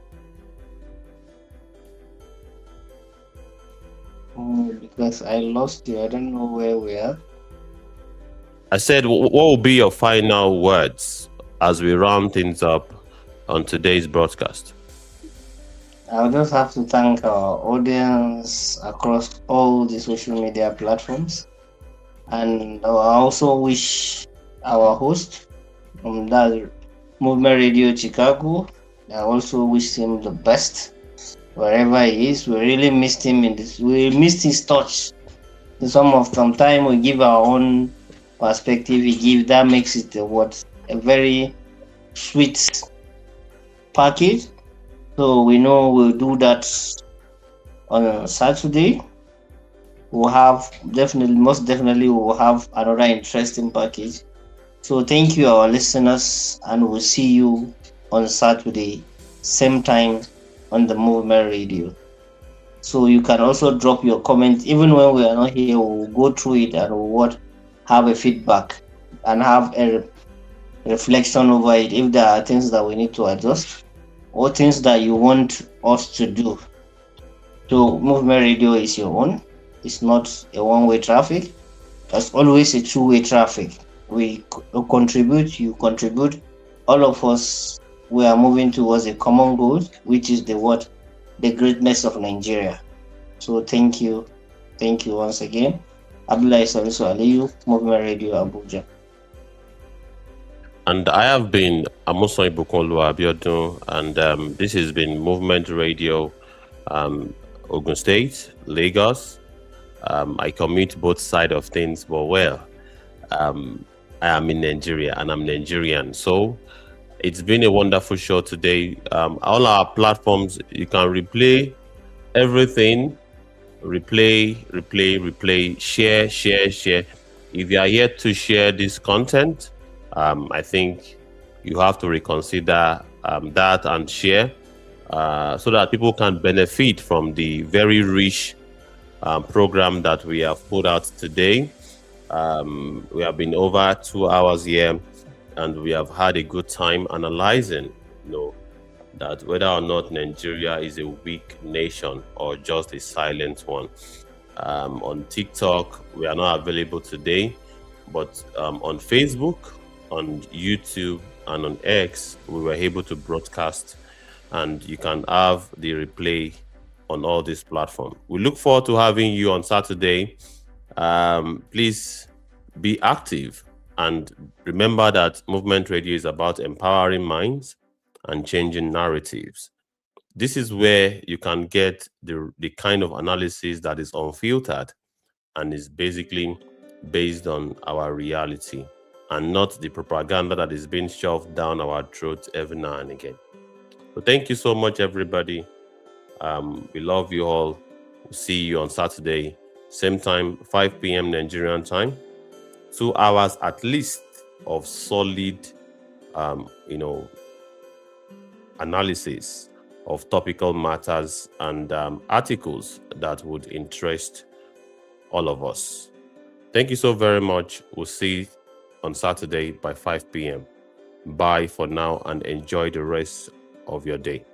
Because I lost you. I don't know where we are. I said, what will be your final words as we round things up on today's broadcast? I'll just have to thank our audience across all the social media platforms. And I also wish our host from that Movement Radio Chicago, I also wish him the best wherever he is. We really missed him we missed his touch. Sometimes we give our own perspective, that makes it a very sweet package. So we know we'll do that on Saturday. We'll have most definitely we'll have another interesting package. So thank you, our listeners, and we'll see you on Saturday, same time on the Movement Radio. So you can also drop your comment, even when we are not here. We'll go through it and we'll have a feedback and have a reflection over it. If there are things that we need to adjust or things that you want us to do. So Movement Radio is your own. It's not a one-way traffic. It's always a two-way traffic. We contribute, you contribute. All of us, we are moving towards a common goal, which is the greatness of Nigeria. So thank you once again. Abdullahi Salisu Aliyu, Movement Radio Abuja. And I have been Amoson Ibukunlu Abiodun, and this has been Movement Radio, Ogun State, Lagos. I commute both sides of things, but I am in Nigeria and I'm Nigerian. So it's been a wonderful show today. All our platforms, you can replay everything. Replay, share. If you are yet to share this content, I think you have to reconsider that and share so that people can benefit from the very rich program that we have put out today. We have been over 2 hours here, and we have had a good time analyzing, that whether or not Nigeria is a weak nation or just a silent one. On TikTok, we are not available today, but on Facebook, on YouTube, and on X, we were able to broadcast, and you can have the replay on all these platforms. We look forward to having you on Saturday. Please be active, and remember that Movement Radio is about empowering minds and changing narratives. This is where you can get the kind of analysis that is unfiltered and is basically based on our reality and not the propaganda that is being shoved down our throats every now and again. So thank you so much, everybody. We love you all. We'll see you on Saturday, same time, 5 p.m. Nigerian time. 2 hours at least of solid, analysis of topical matters and articles that would interest all of us. Thank you so very much. We'll see you on Saturday by 5 p.m. Bye for now and enjoy the rest of your day.